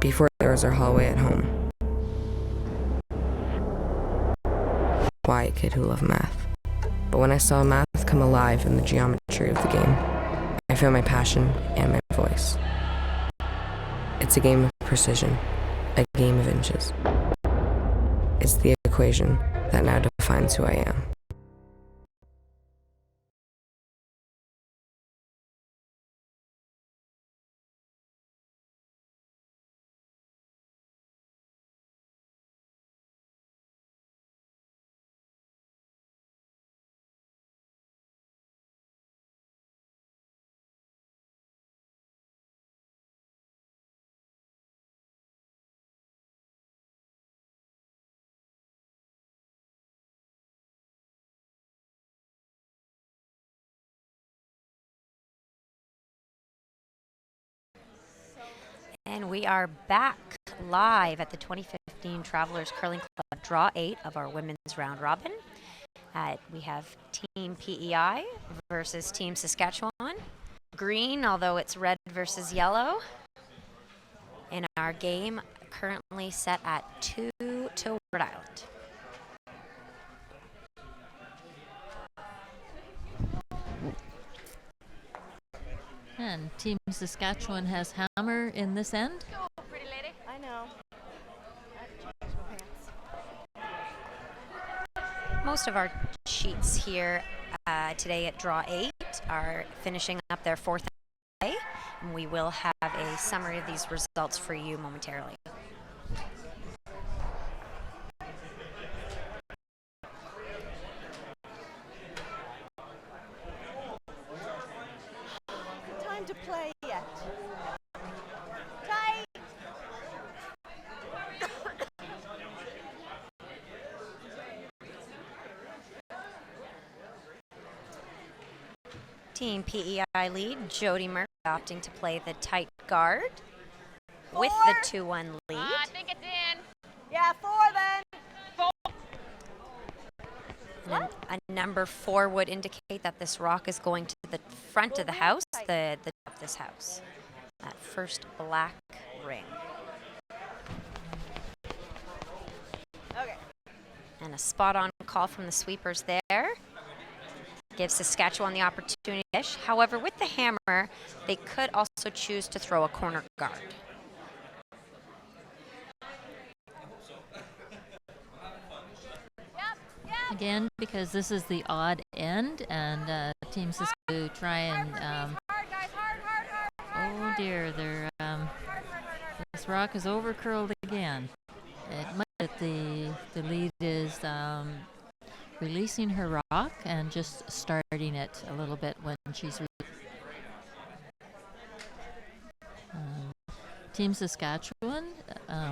Before there was our hallway at home. Quiet kid who loved math. But when I saw math come alive in the geometry of the game, I found my passion and my voice. It's a game of precision, a game of inches. It's the equation that now defines who I am. And we are back live at the 2015 Travelers Curling Club Draw 8 of our women's round robin. We have Team PEI versus Team Saskatchewan. green, although it's red versus yellow. In our game currently set at 2 to Rhode Island. And Team Saskatchewan has hammer in this end. Pretty lady. I know. Most of our sheets here today at Draw 8 are finishing up their 4th day, and we will have a summary of these results for you momentarily. Time to play yet. Tight. Team PEI lead, Jody Murphy opting to play the tight guard with the 2-1 lead. I think it's in. Yeah, 4 then. And a number 4 would indicate that this rock is going to the front of the house, the top of this house. That first black ring. Okay. And a spot on call from the sweepers there. Gives Saskatchewan the opportunity to fish. However, with the hammer, they could also choose to throw a corner guard. Again, because this is the odd end, and Team Saskatchewan try and Hard, guys. Hard. oh dear, this rock is over curled again. It might that the lead is releasing her rock and just starting it a little bit when she's Team Saskatchewan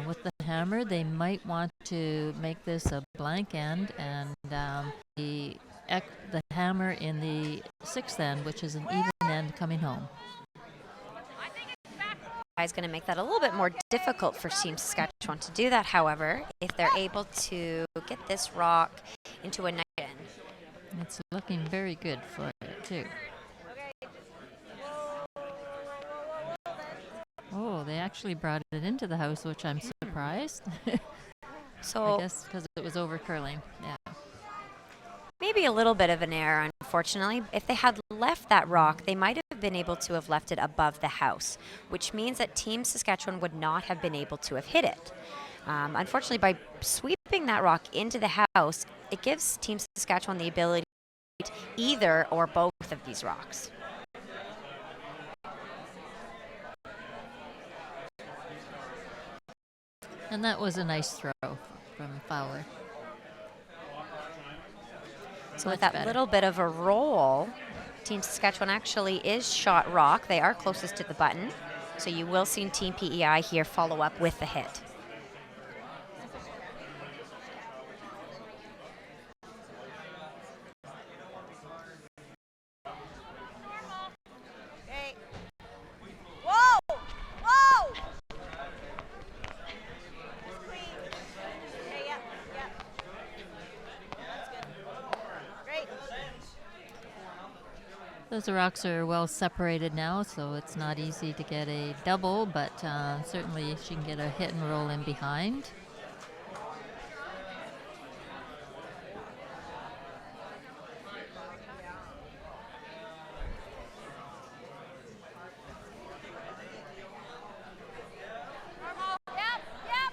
with the hammer, they might want to make this a blank end, and the hammer in the 6th end, which is an even end coming home. Is going to make that a little bit more difficult for Team Saskatchewan to do that. However, if they're able to get this rock into a nice end. It's looking very good for it too. Oh, they actually brought it into the house, which I'm surprised. So I guess because it was over curling. Yeah. maybe a little bit of an error, unfortunately. If they had left that rock, they might have been able to have left it above the house, which means that Team Saskatchewan would not have been able to have hit it. Unfortunately, by sweeping that rock into the house, it gives Team Saskatchewan the ability to hit either or both of these rocks. And that was a nice throw from Fowler. So with that little bit of a roll, Team Saskatchewan actually is shot rock. They are closest to the button. So you will see Team PEI here follow up with the hit. Okay. Whoa! Whoa! Queen. Okay, yep, yep. That's good. Great. Those rocks are well separated now, so it's not easy to get a double, but certainly she can get a hit and roll in behind. Normal. Yep, yep.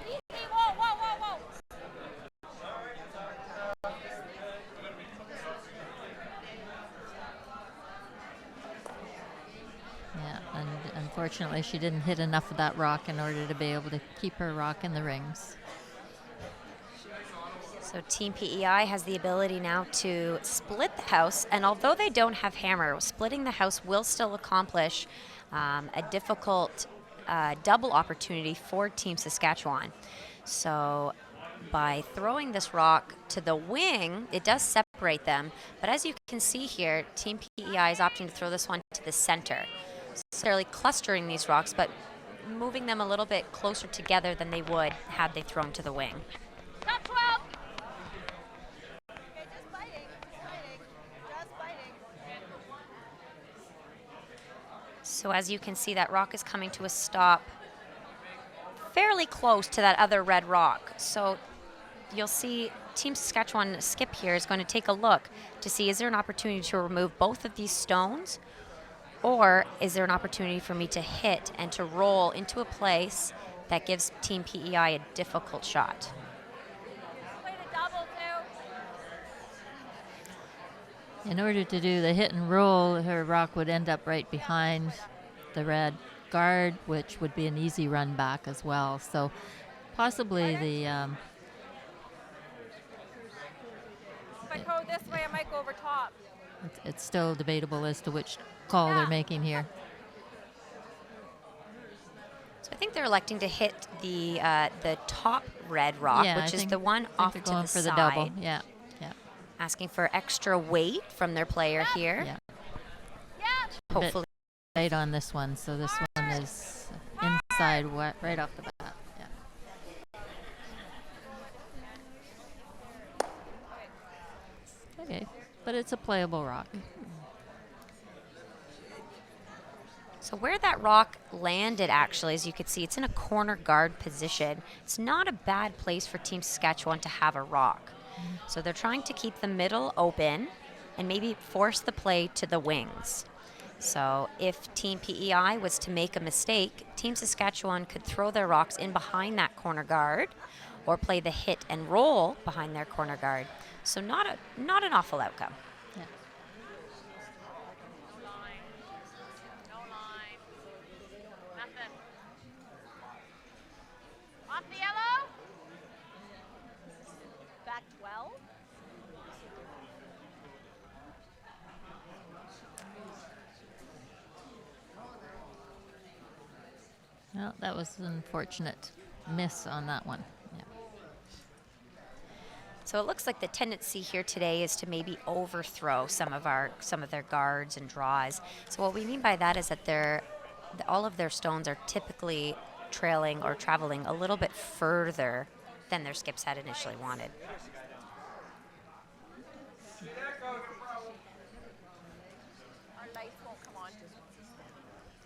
Easy. Whoa, whoa, whoa, whoa. Yeah, and unfortunately she didn't hit enough of that rock in order to be able to keep her rock in the rings. So Team PEI has the ability now to split the house, and although they don't have hammer, splitting the house will still accomplish a difficult double opportunity for Team Saskatchewan. So by throwing this rock to the wing, it does separate them, but as you can see here, Team PEI is opting to throw this one to the center. Necessarily clustering these rocks, but moving them a little bit closer together than they would had they thrown to the wing. Top 12. Okay, just fighting. Just fighting. Just fighting. So as you can see, that rock is coming to a stop fairly close to that other red rock. So you'll see Team Saskatchewan Skip here is going to take a look to see, is there an opportunity to remove both of these stones, or is there an opportunity for me to hit and to roll into a place that gives Team PEI a difficult shot. Play the double too. In order to do the hit and roll, her rock would end up right behind the red guard, which would be an easy run back as well. So possibly the If I go this way, I might go over top. it's still debatable as to which call they're making here. So I think they're electing to hit the top red rock, Yeah, which I is think- the one I think off they're to going the for side. the double. Yeah, yeah, Asking for extra weight from their player here. yeah. Hopefully. Right on this one, so this one is inside right off the bat. Yeah. Okay, but it's a playable rock. So where that rock landed, actually, as you can see, it's in a corner guard position. It's not a bad place for Team Saskatchewan to have a rock. So they're trying to keep the middle open and maybe force the play to the wings. So if Team PEI was to make a mistake, Team Saskatchewan could throw their rocks in behind that corner guard or play the hit and roll behind their corner guard. So not an awful outcome. Yeah. No line. Nothing. Off the yellow. Back 12. Well, that was an unfortunate miss on that one. Yeah. So it looks like the tendency here today is to maybe overthrow some of their guards and draws. So what we mean by that is that all of their stones are typically trailing or traveling a little bit further than their skips had initially wanted. Our lights won't come on.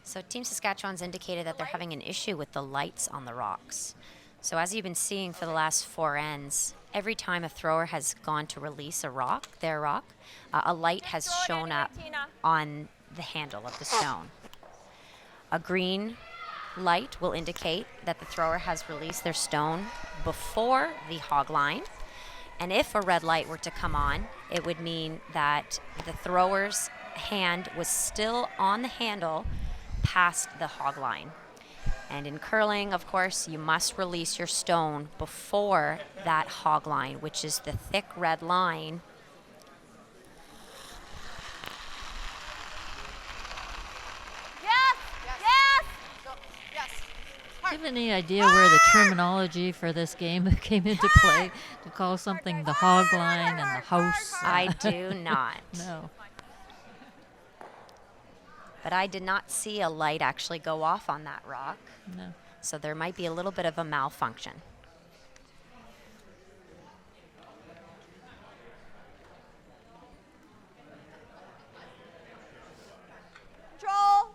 So Team Saskatchewan's indicated that they're having an issue with the lights on the rocks. So as you've been seeing for the last 4 ends, every time a thrower has gone to release a rock, a light has shown up on the handle of the stone. A green light will indicate that the thrower has released their stone before the hog line. And if a red light were to come on, it would mean that the thrower's hand was still on the handle past the hog line. And in curling, of course, you must release your stone before that hog line, which is the thick red line. Yes! Yes! Yes. Do you have any idea where the terminology for this game came into play to call something the hog line and the house? I do not. No. But I did not see a light actually go off on that rock. No. So there might be a little bit of a malfunction. Control.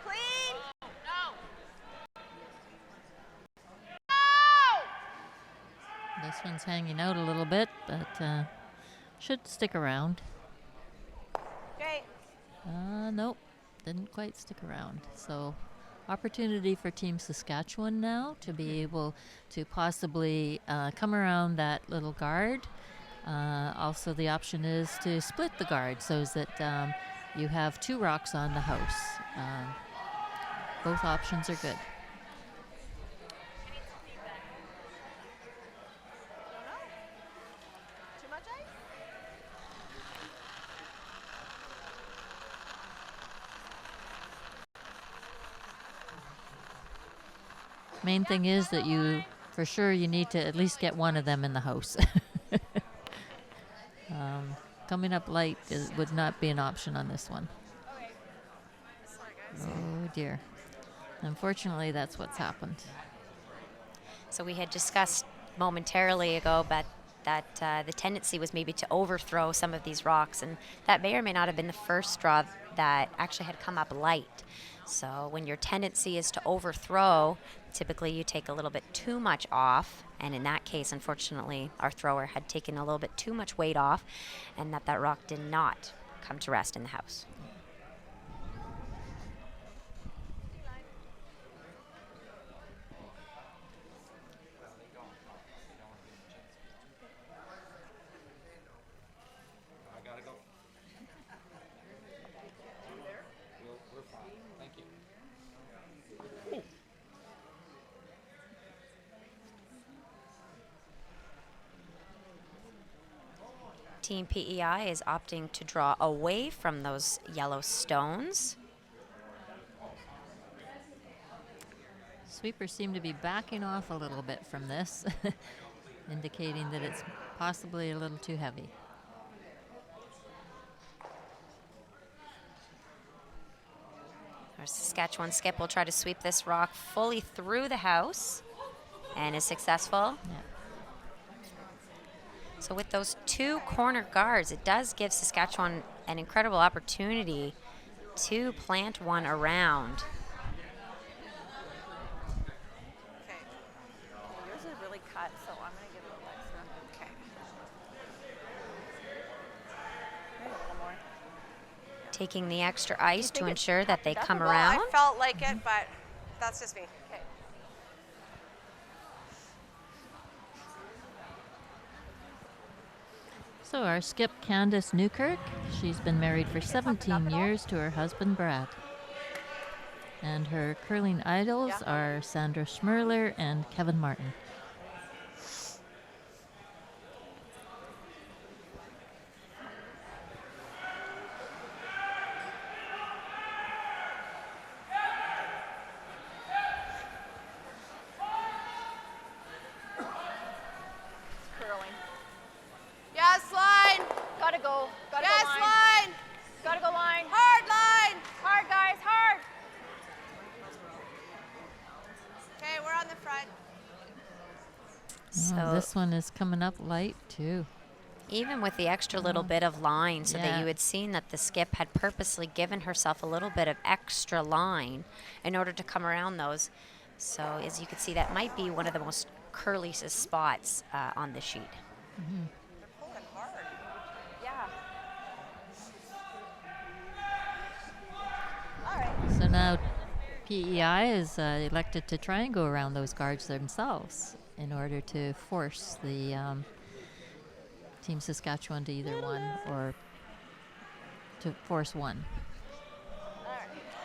Clean. This one's hanging out a little bit, but should stick around. Okay. Nope, didn't quite stick around. So opportunity for Team Saskatchewan now to be able to possibly come around that little guard. Also, the option is to split the guard so that you have 2 rocks on the house. Both options are good. Too much ice? Main thing is that for sure, you need to at least get one of them in the house. Coming up light would not be an option on this one. Okay. Sorry, guys. Oh dear. Unfortunately, that's what's happened. So we had discussed momentarily ago, but that the tendency was maybe to overthrow some of these rocks, and that may or may not have been the first straw that actually had come up light. So when your tendency is to overthrow, typically you take a little bit too much off, and in that case, unfortunately, our thrower had taken a little bit too much weight off, and that rock did not come to rest in the house. Team PEI is opting to draw away from those yellow stones. Sweepers seem to be backing off a little bit from this, indicating that it's possibly a little too heavy. Our Saskatchewan skip will try to sweep this rock fully through the house and is successful. Yeah. So with those two corner guards, it does give Saskatchewan an incredible opportunity to plant one around. Okay. Yours is really cut, so I'm going to give it a little extra. Okay. Maybe a little more. Taking the extra ice to think it's ensure that they enough? come Well, around. I felt like it, but that's just me. Okay. So our skip, Candace Newkirk, she's been married for 17 years to her husband, Brad. And her curling idols are Sandra Schmerler and Kevin Martin. Curling. Yes, line. Gotta go. Gotta Yes, go line. line. Gotta go line. Hard line. Hard, guys, hard. Okay, we're on the front. So This one is coming up light too. even with the extra little bit of line, so that Yeah. you had seen that the skip had purposely given herself a little bit of extra line in order to come around those. So as you can see, that might be one of the most curliest spots on the sheet. They're pulling hard. Yeah. All right. So now PEI is elected to try and go around those guards themselves in order to force the Team Saskatchewan to either one or to force one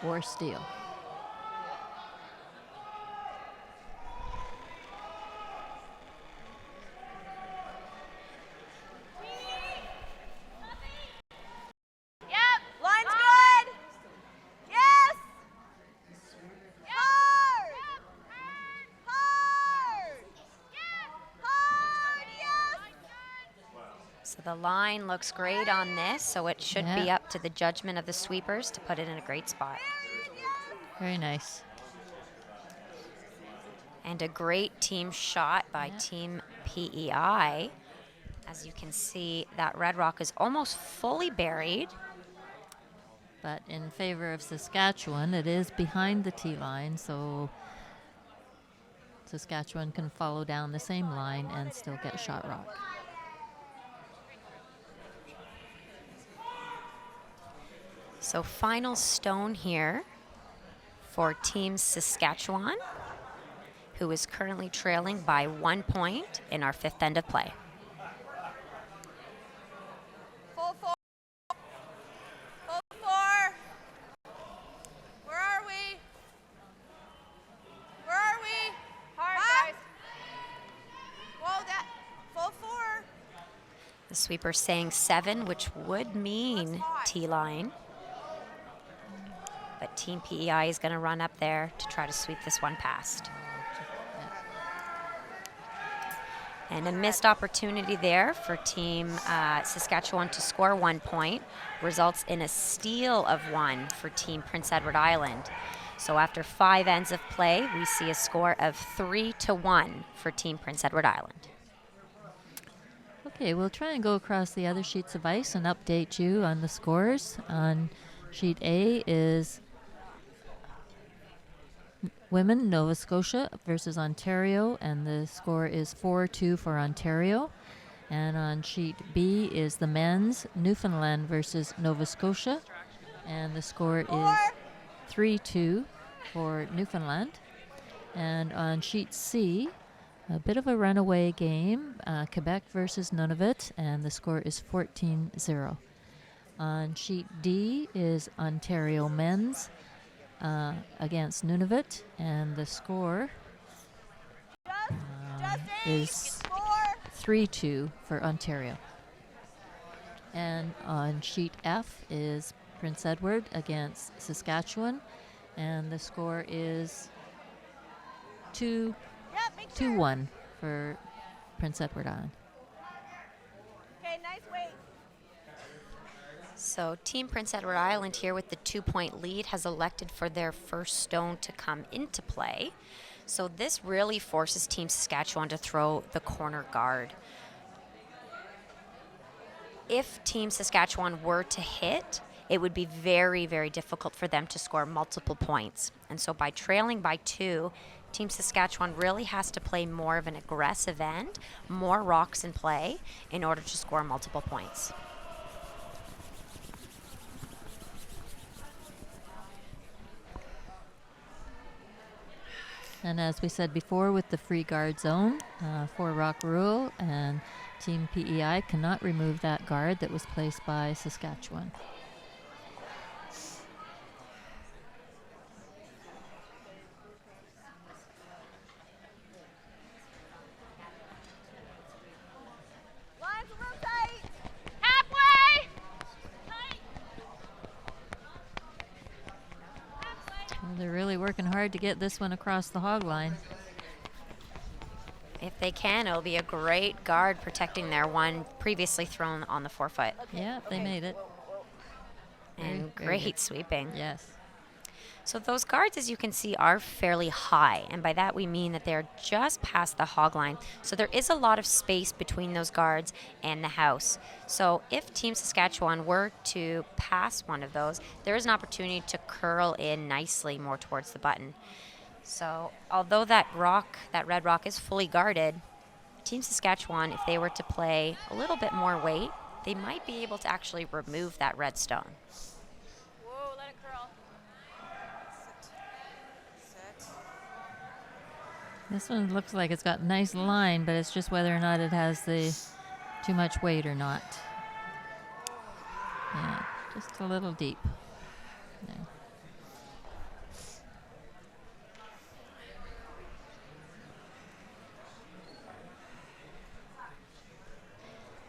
or steal. Yep. Line's good. Yes. Hard. Hard. Hard. Yes. So the line looks great on this, so it should be up to the judgment of the sweepers to put it in a great spot. Very nice. And a great team shot by Team PEI. As you can see, that red rock is almost fully buried. But in favor of Saskatchewan, it is behind the tee line, so Saskatchewan can follow down the same line and still get shot rock. So final stone here for Team Saskatchewan, who is currently trailing by 1 point in our fifth end of play. Full four. Full four. Where are we? Where are we? Hard, Huh? guys. Whoa, that full four. The sweeper saying 7, which would mean T-line. But Team PEI is going to run up there to try to sweep this one past. And a missed opportunity there for Team Saskatchewan to score 1 point results in a steal of 1 for Team Prince Edward Island. So after 5 ends of play, we see a score of 3-1 for Team Prince Edward Island. Okay, we'll try and go across the other sheets of ice and update you on the scores. On sheet A is women Nova Scotia versus Ontario, and the score is 4-2 for Ontario. And on sheet B is the men's Newfoundland versus Nova Scotia, and the score is 3-2 for Newfoundland. And on sheet C, a bit of a runaway game, Quebec versus Nunavut, and the score is 14-0. On sheet D is Ontario men's against Nunavut, and the score is 3-2 for Ontario. And on sheet F is Prince Edward against Saskatchewan, and the score is 2-1 for Prince Edward Island. Okay, nice weight. So Team Prince Edward Island here with the 2-point lead has elected for their first stone to come into play. So this really forces Team Saskatchewan to throw the corner guard. If Team Saskatchewan were to hit, it would be very, very difficult for them to score multiple points. And so by trailing by 2, Team Saskatchewan really has to play more of an aggressive end, more rocks in play, in order to score multiple points. And as we said before, with the free guard zone, 4-rock rule, and Team PEI cannot remove that guard that was placed by Saskatchewan. Lines a little tight. Halfway! Well, they're really working hard to get this one across the hog line. If they can, it'll be a great guard protecting their one previously thrown on the 4-foot. Yeah, they made it. And Very great good. sweeping. Yes. So those guards, as you can see, are fairly high, and by that we mean that they're just past the hog line. So there is a lot of space between those guards and the house. So if Team Saskatchewan were to pass one of those, there is an opportunity to curl in nicely more towards the button. So although that red rock is fully guarded, Team Saskatchewan, if they were to play a little bit more weight, they might be able to actually remove that red stone. Whoa, let it curl. Sit. This one looks like it's got nice line, but it's just whether or not it has the too much weight or not. Yeah, just a little deep. Yeah.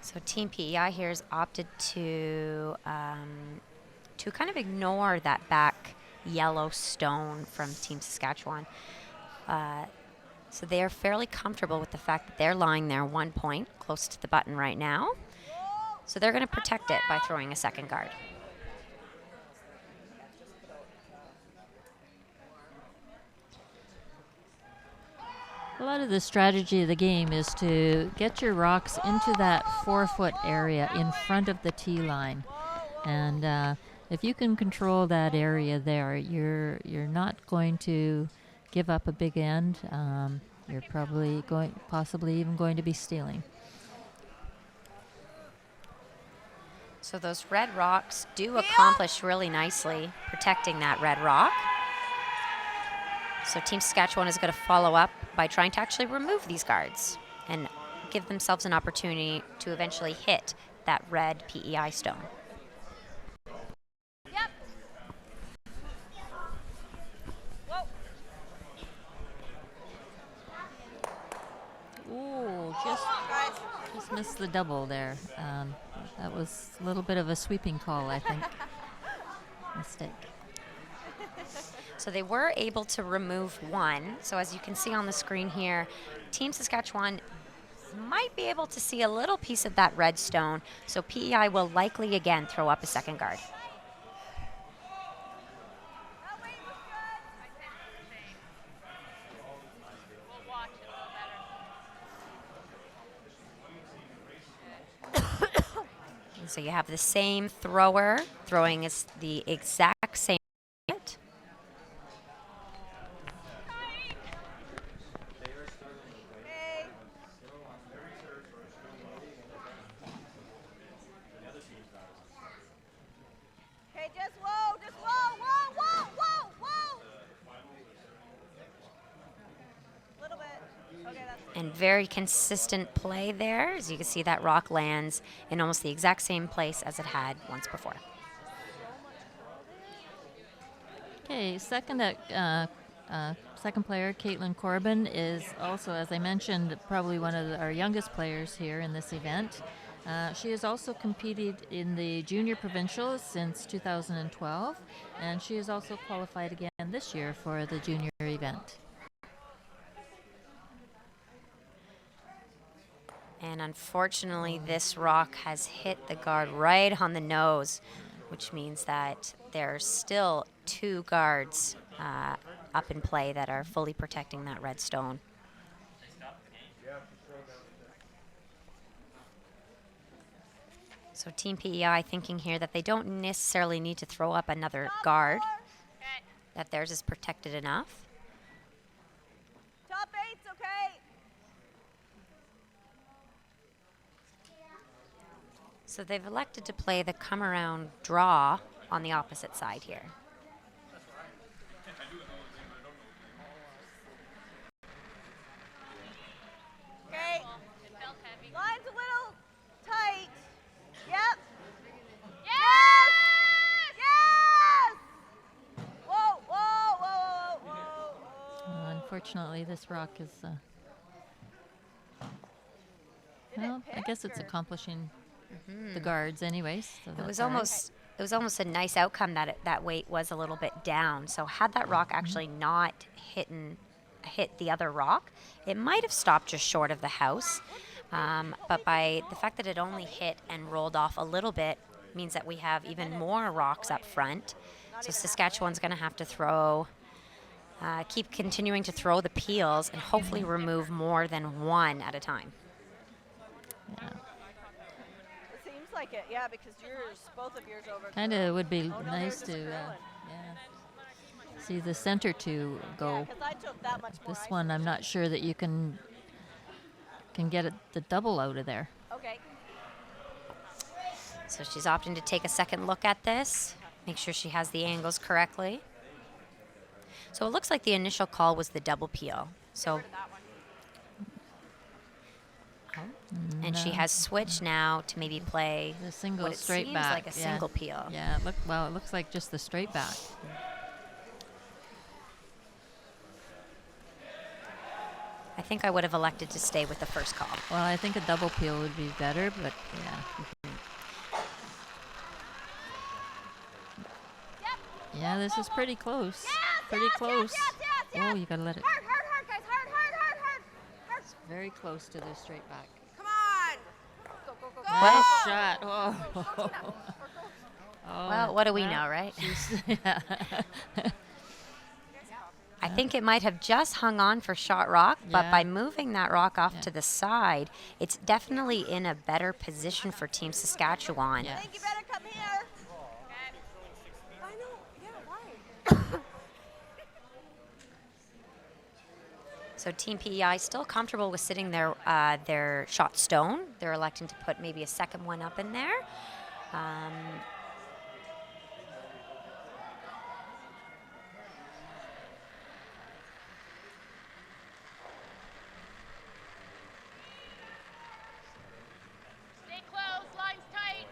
So Team PEI here has opted to kind of ignore that back yellow stone from Team Saskatchewan. So they are fairly comfortable with the fact that they're lying there 1 point close to the button right now. So they're going to protect it by throwing a second guard. A lot of the strategy of the game is to get your rocks into that 4-foot area in front of the tee line. And if you can control that area there, you're not going to give up a big end. You're possibly even going to be stealing. So those red rocks do accomplish really nicely protecting that red rock. So Team Saskatchewan is going to follow up by trying to actually remove these guards and give themselves an opportunity to eventually hit that red PEI stone. Yep. Whoa. Ooh, just missed the double there. That was a little bit of a sweeping call, I think. Mistake. So they were able to remove one. So as you can see on the screen here, Team Saskatchewan might be able to see a little piece of that red stone. So PEI will likely again throw up a second guard. So you have the same thrower throwing is the exact same. Okay, just whoa, whoa, whoa, whoa, whoa. Little bit. Okay, that's And very consistent play there. As you can see, that rock lands in almost the exact same place as it had once before. Okay, second player, Caitlin Corbin, is also, as I mentioned, probably one of our youngest players here in this event. She has also competed in the junior provincials since 2012, and she has also qualified again this year for the junior event. And unfortunately, this rock has hit the guard right on the nose, which means that there's still 2 guards up in play that are fully protecting that red stone. So Team PEI thinking here that they don't necessarily need to throw up another guard, that theirs is protected enough. top 8's okay. So they've elected to play the come around draw on the opposite side here. Okay. Line's a little tight. Yep. Yes! Yes! Whoa, whoa, whoa, whoa, whoa. Unfortunately, this rock is, Did well, it I guess pick it's or- accomplishing the guards anyways. So It that's was all right. almost a nice outcome that that weight was a little bit down. So had that rock actually not hit the other rock, it might have stopped just short of the house. But by the fact that it only hit and rolled off a little bit means that we have even more rocks up front. So Saskatchewan's going to have to throw, keep continuing to throw the peels and hopefully remove more than one at a time. Yeah. It seems like it, yeah, because both of yours over. Kind of would be Oh, no, nice they're to just see the center two go. because I took that much more. This one, I'm not sure that you can get the double out of there. Okay. So she's opting to take a second look at this, make sure she has the angles correctly. So it looks like the initial call was the double peel. So, and she has switched now to maybe play The single what it straight seems back. like a single peel. Yeah, it looks like just the straight back. I think I would have elected to stay with the first call. Well, I think a double peel would be better, but yeah. Yeah, this is pretty close. Pretty close. Oh, you gotta let it. Hard, guys. Hard. Very close to the straight back. Come on. Go. Nice shot. Oh. Oh, Well, what do we that- know, right? yeah. I think it might have just hung on for shot rock, but Yeah. by moving that rock off Yeah. to the side, it's definitely in a better position for Team Saskatchewan. Yeah. I think you better come here. I know. Yeah, why? So Team PEI still comfortable with sitting their shot stone. They're electing to put maybe a second one up in there. Stay close, line's tight.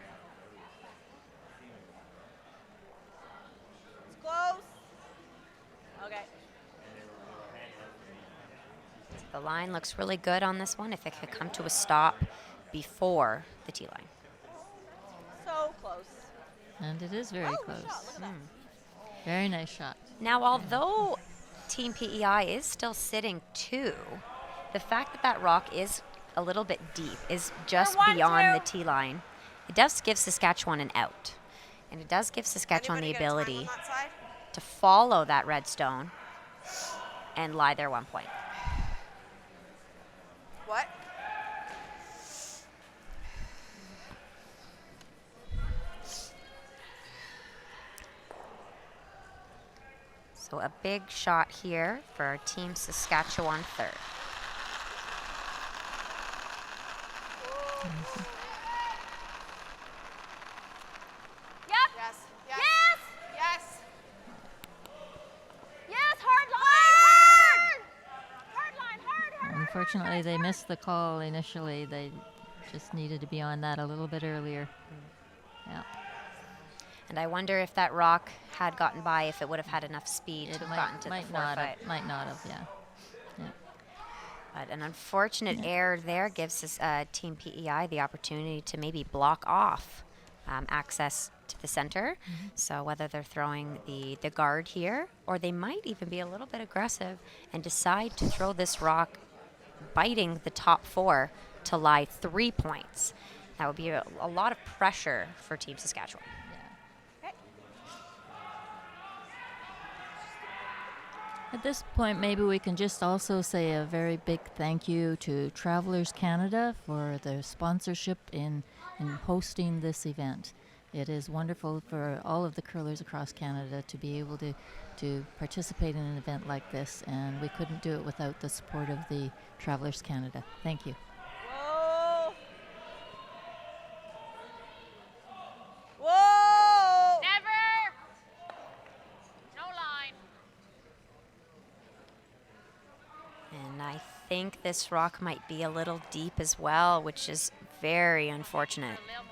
It's close. Okay. The line looks really good on this one if it could come to a stop before the tee line. So close. And it is very Oh, close. good shot. Look at that. Very nice shot. Now, although Team PEI is still sitting 2, the fact that that rock is a little bit deep is just You're 1-2. beyond the tee line. It does give Saskatchewan an out. And it does give Saskatchewan Anybody the get a time ability on that side? to follow that red stone and lie there 1 point. What? So a big shot here for Team Saskatchewan third. Yep. Yes. Yes. Yes. Yes. Yes. Hard line. Hard line. Hard. Unfortunately, they missed the call initially. They just needed to be on that a little bit earlier. Yeah. And I wonder if that rock had gotten by, if it would have had enough speed to have gotten to the might forefoot. might not have, yeah. Yeah. But an unfortunate error there gives us, Team PEI the opportunity to maybe block off access to the center. So whether they're throwing the guard here, or they might even be a little bit aggressive and decide to throw this rock biting the top four to lie 3 points. That would be a lot of pressure for Team Saskatchewan. At this point, maybe we can just also say a very big thank you to Travelers Canada for their sponsorship in hosting this event. It is wonderful for all of the curlers across Canada to be able to participate in an event like this, and we couldn't do it without the support of the Travelers Canada. Thank you. Whoa. Whoa. Never. No line. And I think this rock might be a little deep as well, which is very unfortunate. A little more.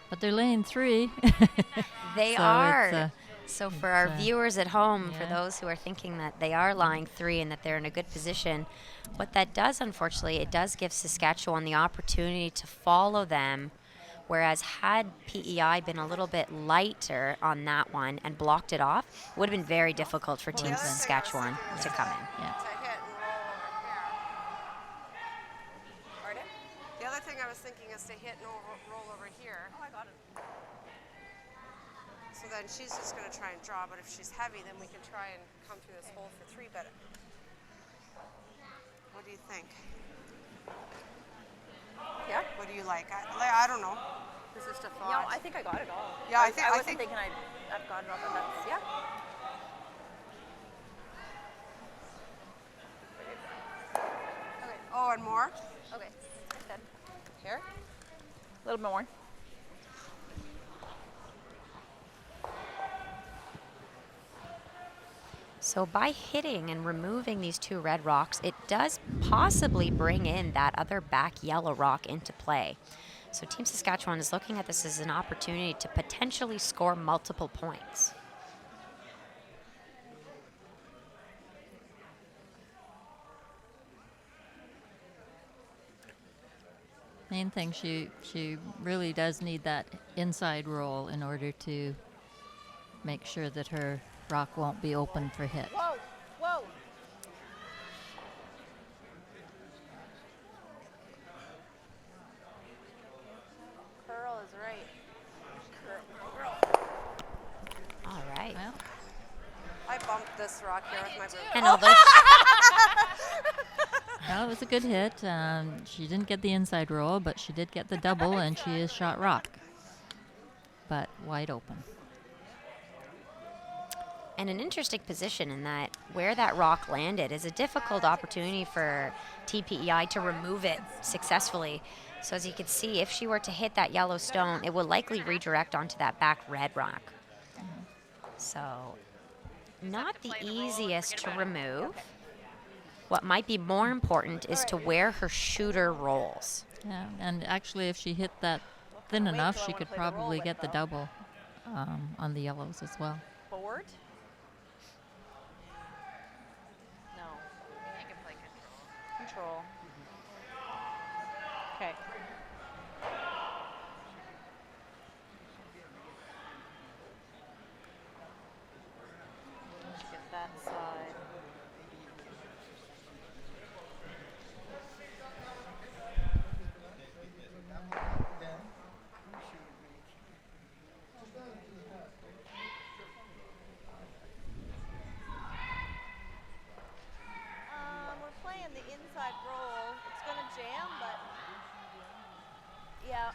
But they're laying 3. They So are. it's, So for our viewers at home, for yeah. those who are thinking that they are lying 3 and that they're in a good position, what that does, unfortunately, it does give Saskatchewan the opportunity to follow them. Whereas had PEI been a little bit lighter on that one and blocked it off, it would have been very difficult for Team the other thing I was Saskatchewan thinking to come in. Yeah. To hit and roll over here. Pardon? The other thing I was thinking is to hit and roll over here. Oh, I got it. So then she's just going to try and draw, but if she's heavy, then we can try and come through this hole for 3 better. What do you think? Yeah. What do you like? I don't know. This is just a thought. No, I think I got it all. Yeah, I wasn't think- thinking I've got it all, but that's, yeah. Okay. Oh, and more? Okay. Then Here? a little bit more. So by hitting and removing these 2 red rocks, it does possibly bring in that other back yellow rock into play. So Team Saskatchewan is looking at this as an opportunity to potentially score multiple points. Main thing, she really does need that inside roll in order to make sure that her rock won't be open for hit. Whoa. Whoa. Curl is right. All right. Well, I bumped this rock here with my broom. And although well, it was a good hit. She didn't get the inside roll, but she did get the double, and she is shot rock. But wide open. and an interesting position in that where that rock landed is a difficult opportunity for TPEI to remove it successfully. So as you can see, if she were to hit that yellow stone, it will likely redirect onto that back red rock. So not the easiest to remove. What might be more important is to where her shooter rolls. Yeah, and actually, if she hit that thin enough, she could probably get the double on the yellows as well. Forward? No. You can play control. Control. Okay. Let's get that side. We're playing the inside roll. It's gonna jam, but yeah.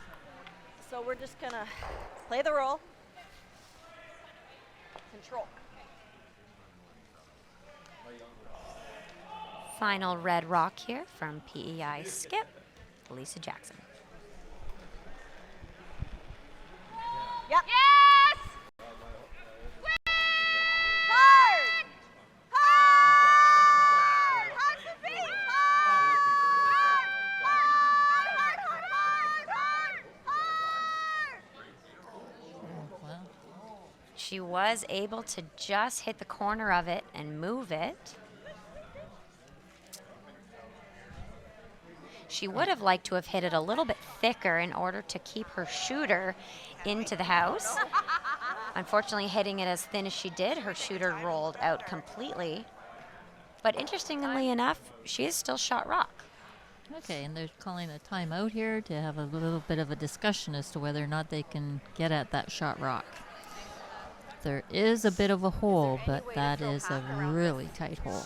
So we're just gonna play the roll. Control. Final red rock here from PEI skip, Lisa Jackson. Yep. Yes! Hard! Hard! Hard the feet! Hard! Hard! Hard! Hard! Well, She was able to just hit the corner of it and move it. She would have liked to have hit it a little bit thicker in order to keep her shooter into the house. Unfortunately, hitting it as thin as she did, her shooter rolled out completely. But interestingly enough, she is still shot rock. okay, and they're calling a timeout here to have a little bit of a discussion as to whether or not they can get at that shot rock. There is a bit of a hole, but that is a really tight hole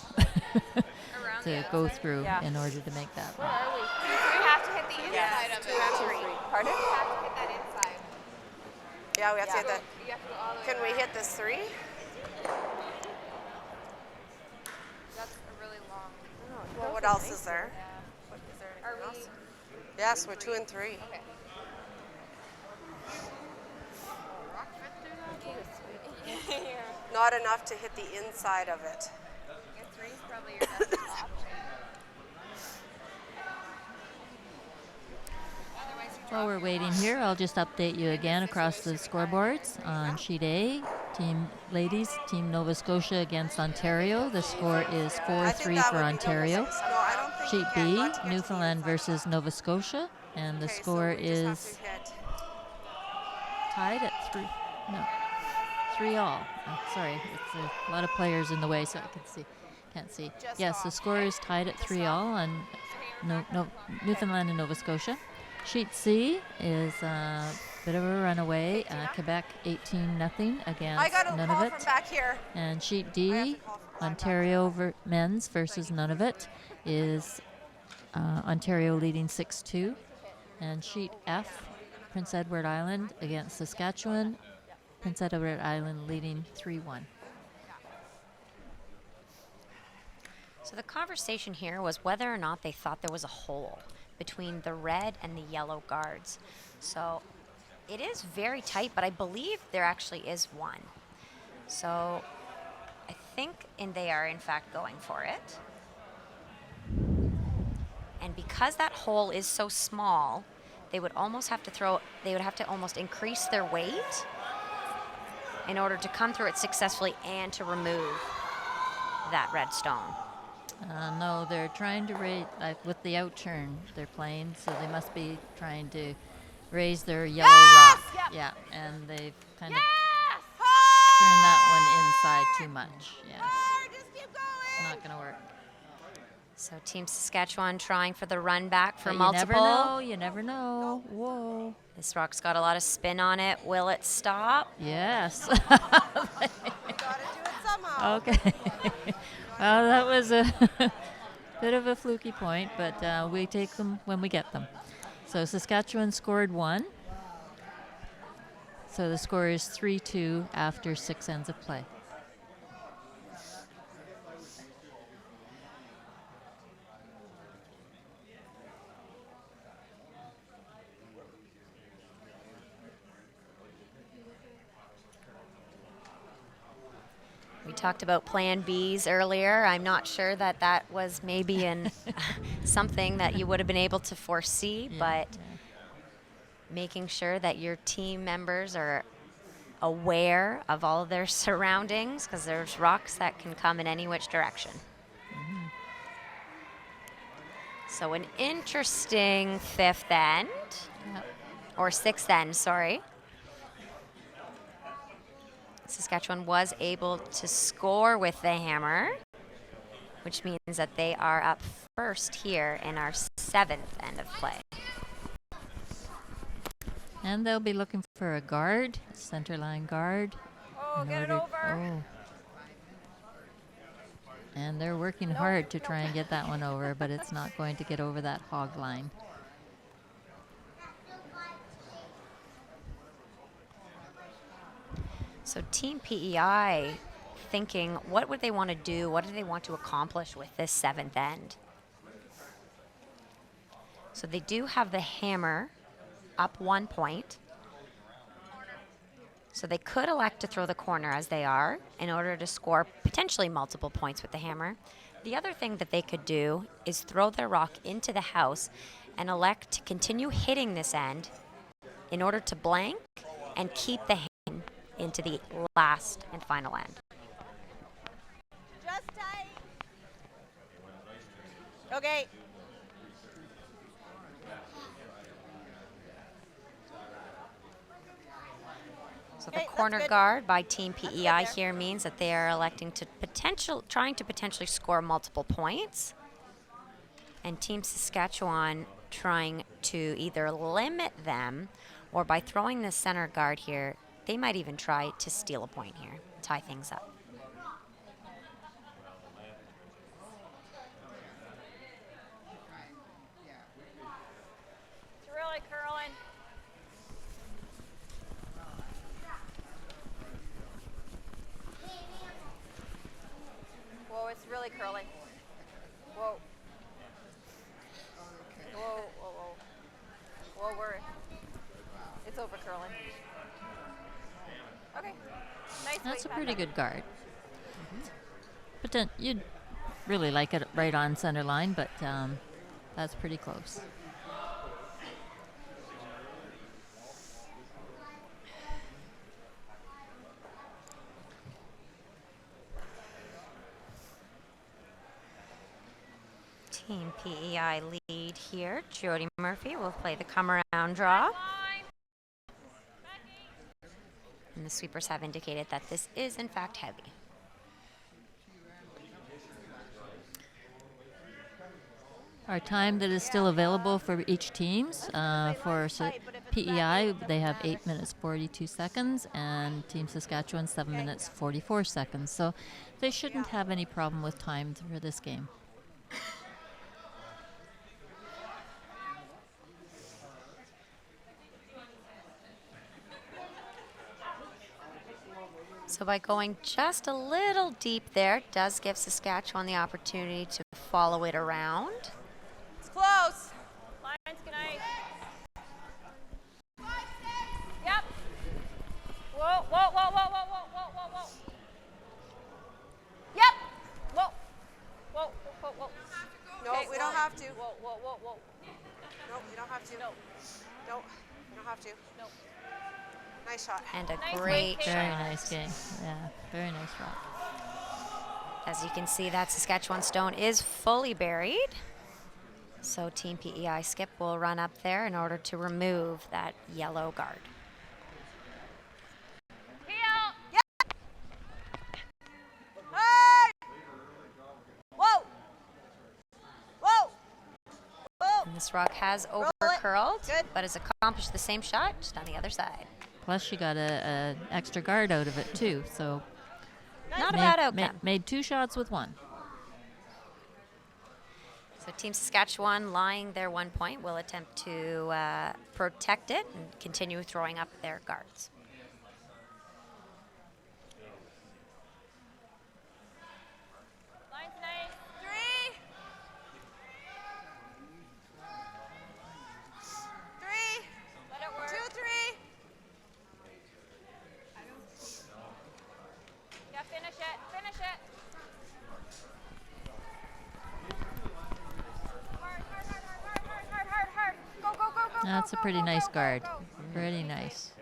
to go through in order to make that rock. We have to hit the inside of it. Pardon? We have to hit that inside. Yeah, we have to hit that. You have to go all the way Can we around. hit this 3? That's a really long. Well, what else is there? Are we? Yes, we're 2 and 3. Okay. Not enough to hit the inside of it. Your 3 is probably your best option. Otherwise, you While we're waiting here, I'll just update you again across the scoreboards. On sheet A, Team Nova Scotia against Ontario. The score is 4-3 for Ontario. Sheet B, Newfoundland versus Nova Scotia, and the score is tied at 3-all. Sorry, it's a lot of players in the way, so I can't see. Yes, the score is tied at 3-all on Newfoundland and Nova Scotia. Sheet C is a bit of a runaway. Quebec 18-0 against I got a call Nunavut. from back here. And sheet D, Ontario men's versus Nunavut, is Ontario leading 6-2. And sheet F, Prince Edward Island against Saskatchewan, Prince Edward Island leading 3-1. So the conversation here was whether or not they thought there was a hole between the red and the yellow guards. So it is very tight, but I believe there actually is one. So I think they are in fact going for it. And because that hole is so small, they would almost have to almost increase their weight in order to come through it successfully and to remove that red stone. No, they're trying to raise, with the outturn they're playing, so they must be trying to raise their yellow rock. Yep. Yeah, and they've kind of turned that one inside too much. Yeah, Just keep going. it's not going to work. So Team Saskatchewan trying for the run back for But multiple. You never know. Whoa. This rock's got a lot of spin on it. Will it stop? Yes. Gotta do it somehow. Okay. Well, that was a bit of a fluky point, but we take them when we get them. So Saskatchewan scored 1. So the score is 3-2 after 6 ends of play. We talked about Plan Bs earlier. I'm not sure that was maybe something that you would have been able to foresee, but making sure that your team members are aware of all of their surroundings, because there's rocks that can come in any which direction. So an interesting fifth end, or sixth end, sorry. Saskatchewan was able to score with the hammer, which means that they are up first here in our 7th end of play. And they'll be looking for a guard, center line guard. Oh, get it over. And they're working hard to try and get that one over, but it's not going to get over that hog line. So Team PEI thinking, what would they want to do? What do they want to accomplish with this 7th end? So they do have the hammer up 1 point. So they could elect to throw the corner as they are in order to score potentially multiple points with the hammer. The other thing that they could do is throw their rock into the house and elect to continue hitting this end in order to blank and keep the hand into the last and final end. Just tight. Okay. So Okay, the that's corner good. guard by Team good PEI there. here means that they are electing to trying to potentially score multiple points. And Team Saskatchewan trying to either limit them or by throwing the center guard here, they might even try to steal a point here, tie things up. It's really curling. Whoa, it's really curling. Whoa. Whoa, whoa, whoa. Whoa, it's over curling. Okay. Nice That's a weight pretty back good guard. But then you'd really like it right on center line, but that's pretty close. Team PEI lead here. Jody Murphy will play the come around draw. line. And the sweepers have indicated that this is in fact heavy. Our time that is still available for each teams PEI, they have 8 minutes 42 seconds, and Team Saskatchewan 7 minutes 44 seconds. So they shouldn't have any problem with time for this game. So by going just a little deep there, it does give Saskatchewan the opportunity to follow it around. It's close. Lions, good night. Yep. Whoa, whoa, whoa, whoa, whoa, whoa, whoa, whoa, whoa. Yep. Whoa. Whoa, whoa, whoa. No, Okay, we don't have to. Whoa, whoa, whoa, whoa. No, you don't have to. No. No, you don't have to. No. Nice shot. And a Nice great weight, shot. Very nice game. Yeah, very nice rock. As you can see, that Saskatchewan stone is fully buried. So Team PEI skip will run up there in order to remove that yellow guard. Heel. Hey! Whoa! Whoa! Whoa! And this rock has Roll it. over-curled, Good. but has accomplished the same shot, just on the other side. Plus, you got a extra guard out of it too. So Not a bad outcome. made 2 shots with 1. So Team Saskatchewan, lying their 1 point, will attempt to protect it and continue throwing up their guards. Lions, nice. 3. 3. Let it work. 2, 3. Yeah, finish it. Finish it. Hard, hard, hard, hard, hard, hard, hard, hard. Go, go, go, go. That's go, a pretty go, nice go, guard. Go, go. Pretty nice.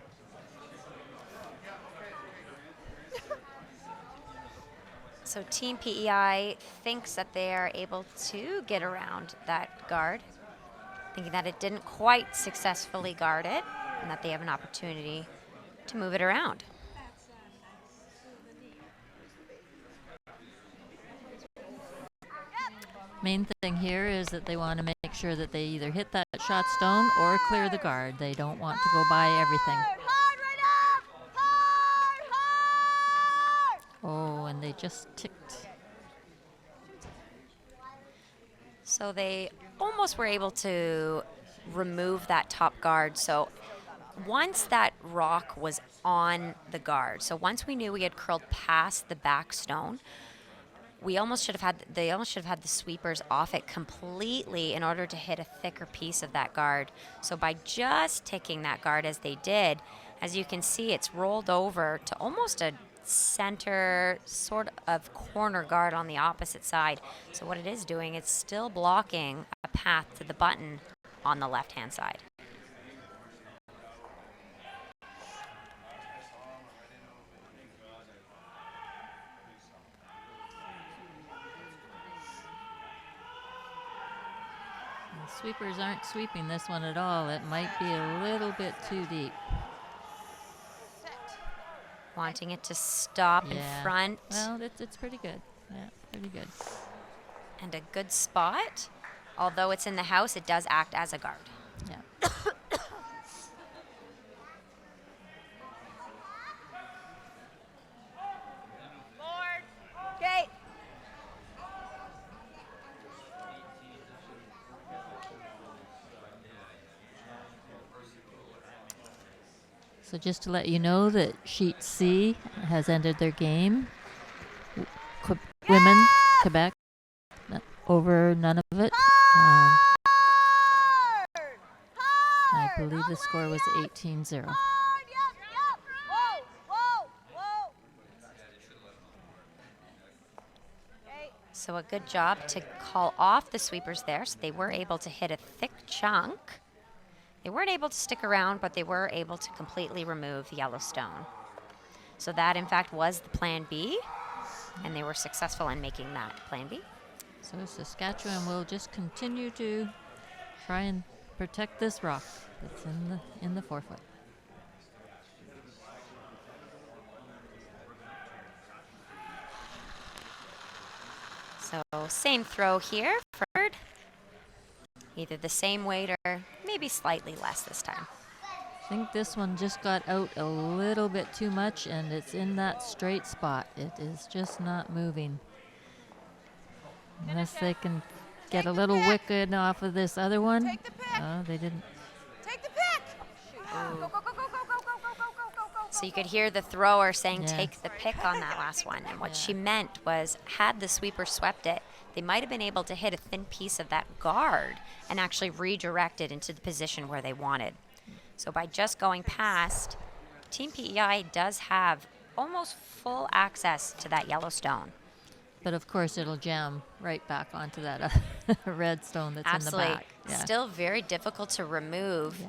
So Team PEI thinks that they are able to get around that guard, thinking that it didn't quite successfully guard it and that they have an opportunity to move it around. Main thing here is that they want to make sure that they either hit that shot stone or clear the guard. They don't want to go by everything. Hard right up! Hard! Hard! Oh, and they just ticked. So they almost were able to remove that top guard. So once that rock was on the guard. So once we knew we had curled past the back stone, they almost should have had the sweepers off it completely in order to hit a thicker piece of that guard. So by just ticking that guard as they did, as you can see, it's rolled over to almost a center sort of corner guard on the opposite side. So what it is doing, it's still blocking a path to the button on the left-hand side. The sweepers aren't sweeping this one at all. It might be a little bit too deep. Wanting it to stop in front. Well, it's pretty good. Yeah, pretty good. And a good spot. Although it's in the house, it does act as a guard. Yeah. Okay. So just to let you know that Sheet C has ended their game. Women, Quebec, over none of it. I believe the score was 18-0. Whoa, whoa, whoa. Okay. So a good job to call off the sweepers there. So they were able to hit a thick chunk. They weren't able to stick around, but they were able to completely remove the yellow stone. So that, in fact, was the plan B, and they were successful in making that plan B. So Saskatchewan will just continue to try and protect this rock that's in the 4-foot. So same throw here for third. Either the same weight or maybe slightly less this time. I think this one just got out a little bit too much, and it's in that straight spot. It is just not moving. Unless they can get a little wicked off of this other one. Take the pick. Oh, they didn't. Take the pick. Go, go, go, go, go, go, go, go, go, go, go. So you could hear the thrower saying, Yeah. take the pick on that last one. And what she meant was, had the sweeper swept it, they might have been able to hit a thin piece of that guard and actually redirect it into the position where they wanted. So by just going past, Team PEI does have almost full access to that yellow stone. But of course, it'll jam right back onto that red stone that's Absolutely. in the back. Yeah. Still very difficult to remove. Yeah.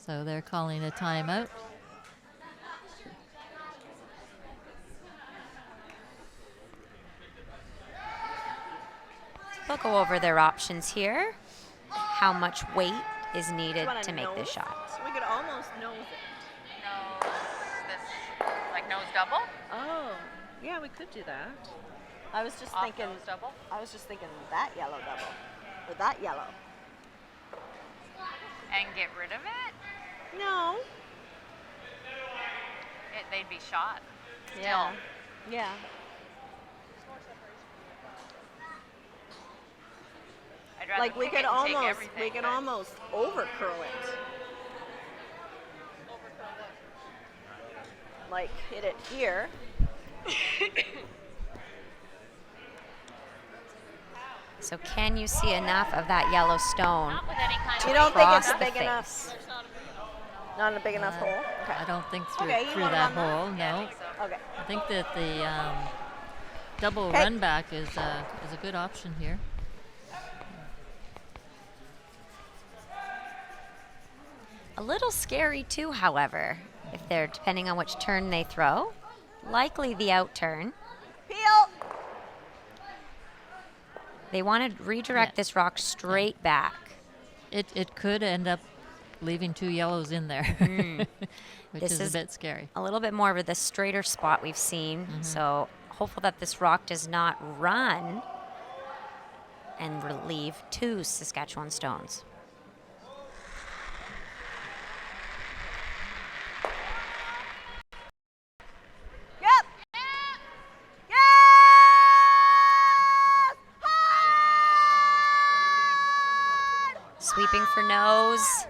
So they're calling a timeout. They'll go over their options here. How much weight is needed Wanna to make this nose? shot? We could almost nose it. Nose this, like nose double? Oh, yeah, we could do that. I was just Off thinking. nose double? I was just thinking that yellow double, or that yellow. And get rid of it? No. They'd be shot. Still. Yeah. Yeah. I'd rather Like we pick could it and take almost, everything, we could but- almost over curl it. Like hit it here. So can you see enough of that yellow stone? Not with any kind You of don't think Across it's the big enough? face. Not a big enough hole. Okay. I don't think through, Okay, you through wanna that run that? hole, no. Okay. I think that the double Okay. run back is a good option here. A little scary too, however, if they're depending on which turn they throw. Likely the out turn. Peel. They want to redirect Yeah. this rock straight back. It could end up leaving two yellows in there, which This is is a bit scary. A little bit more of the straighter spot we've seen. So hopeful that this rock does not run and relieve two Saskatchewan stones. Yep. Yes. High. sweeping for nose.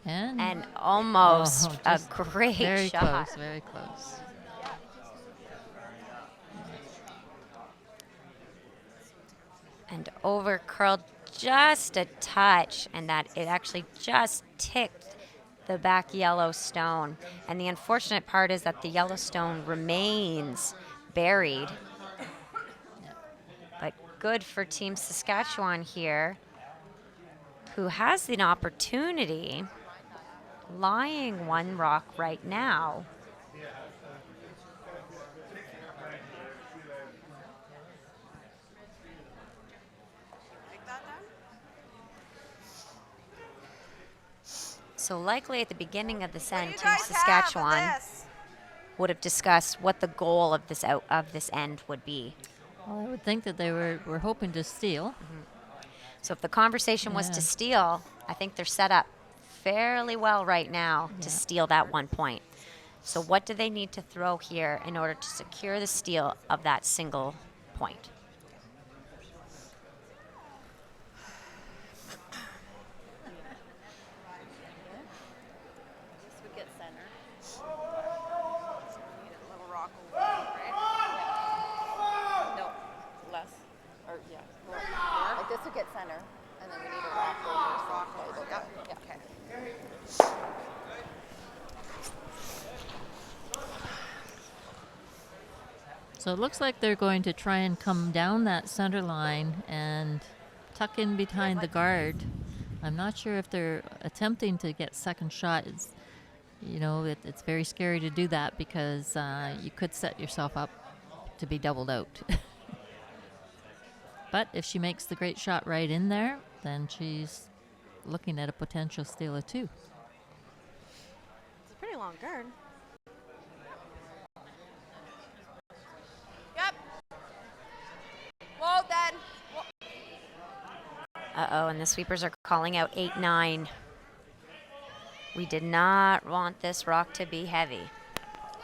And almost a just great very shot. close, very close. And over curled just a touch, and that it actually just ticked the back yellow stone. And the unfortunate part is that the yellow stone remains buried. But good for Team Saskatchewan here, who has an opportunity, lying one rock right now. So likely at the beginning of this end, Team Saskatchewan would have discussed what the goal of this end would be. Well, I would think that they were hoping to steal. So if the conversation was to steal, I think they're set up fairly well right now to steal that 1 point. So what do they need to throw here in order to secure the steal of that single point? This would get center. Need a little rock over, right? No, less. Or yeah, more. Like this would get center, and then we need a rock over. Yeah, okay. So it looks like they're going to try and come down that center line and tuck in behind the guard. I'm not sure if they're attempting to get second shot. It's very scary to do that because you could set yourself up to be doubled out. But if she makes the great shot right in there, then she's looking at a potential steal of 2. It's a pretty long guard. Yep. Whoa, then. Uh-oh, and the sweepers are calling out 8-9. We did not want this rock to be heavy.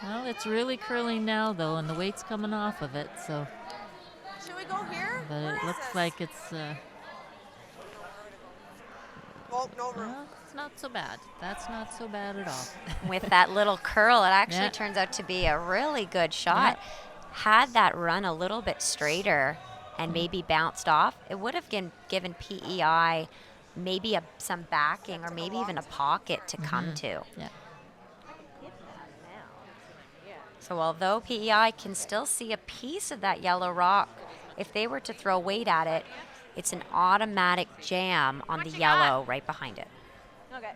Well, it's really curling now, though, and the weight's coming off of it, so. Should we go here? But Where it is looks this? like it's, Oh, no room. well, it's not so bad. That's not so bad at all. With that little curl, it actually Yeah. turns out to be a really good shot. Had that run a little bit straighter and maybe bounced off, it would have given PEI maybe some backing or maybe even a pocket to come to. Yeah. So although PEI can still see a piece of that yellow rock, if they were to throw weight at it, it's an automatic jam on the yellow right behind it. Okay.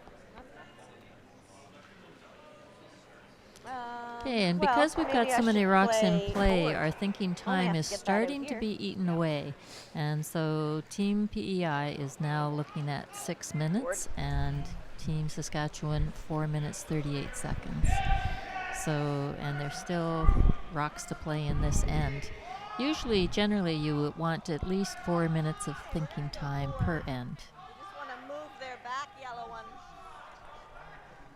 Okay, and because we've got so many rocks in play, our thinking time is starting to be eaten away. And so Team PEI is now looking at 6 minutes and Team Saskatchewan 4 minutes 38 seconds. So, and there's still rocks to play in this end. Generally, you would want at least 4 minutes of thinking time per end. Just want to move their back yellow one.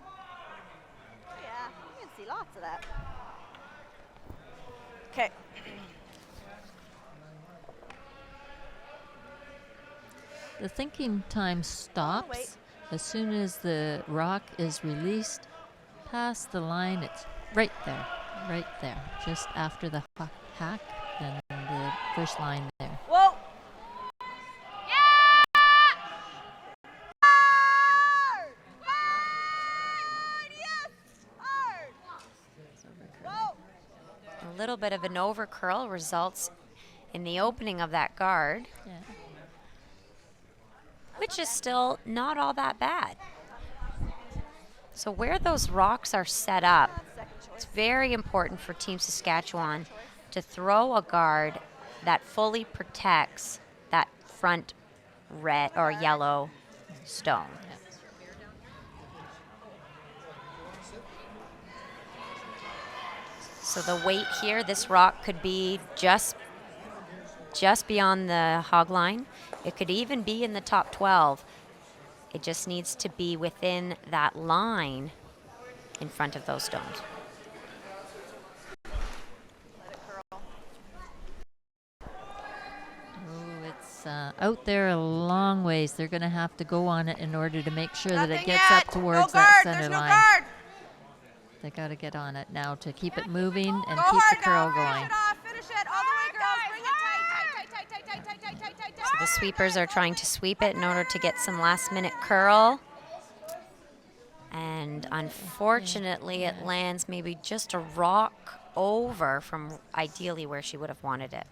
Oh, yeah, you can see lots of that. Okay. The thinking time stops as soon as the rock is released past the line. It's right there, just after the hack and the first line there. Whoa! Yeah! Hard! Hard! Yes! Hard! Whoa! A little bit of an over curl results in the opening of that guard, Yeah. which is still not all that bad. So where those rocks are set up, it's very important for Team Saskatchewan to throw a guard that fully protects that front red or yellow stone. So the weight here, this rock could be just beyond the hog line. It could even be in the top 12. It just needs to be within that line in front of those stones. Oh, it's It's out there a long ways. They're going to have to go on it in order to make sure that it Nothing gets yet. up towards no that guard. center There's no line. guard. They got to get on it now to keep it moving and Go keep hard the curl now. going. Finish it off. Finish it. All the way, girls. Bring it tight. So the sweepers are trying to sweep it in order to get some last-minute curl. And unfortunately, it lands maybe just a rock over from ideally where she would have wanted it.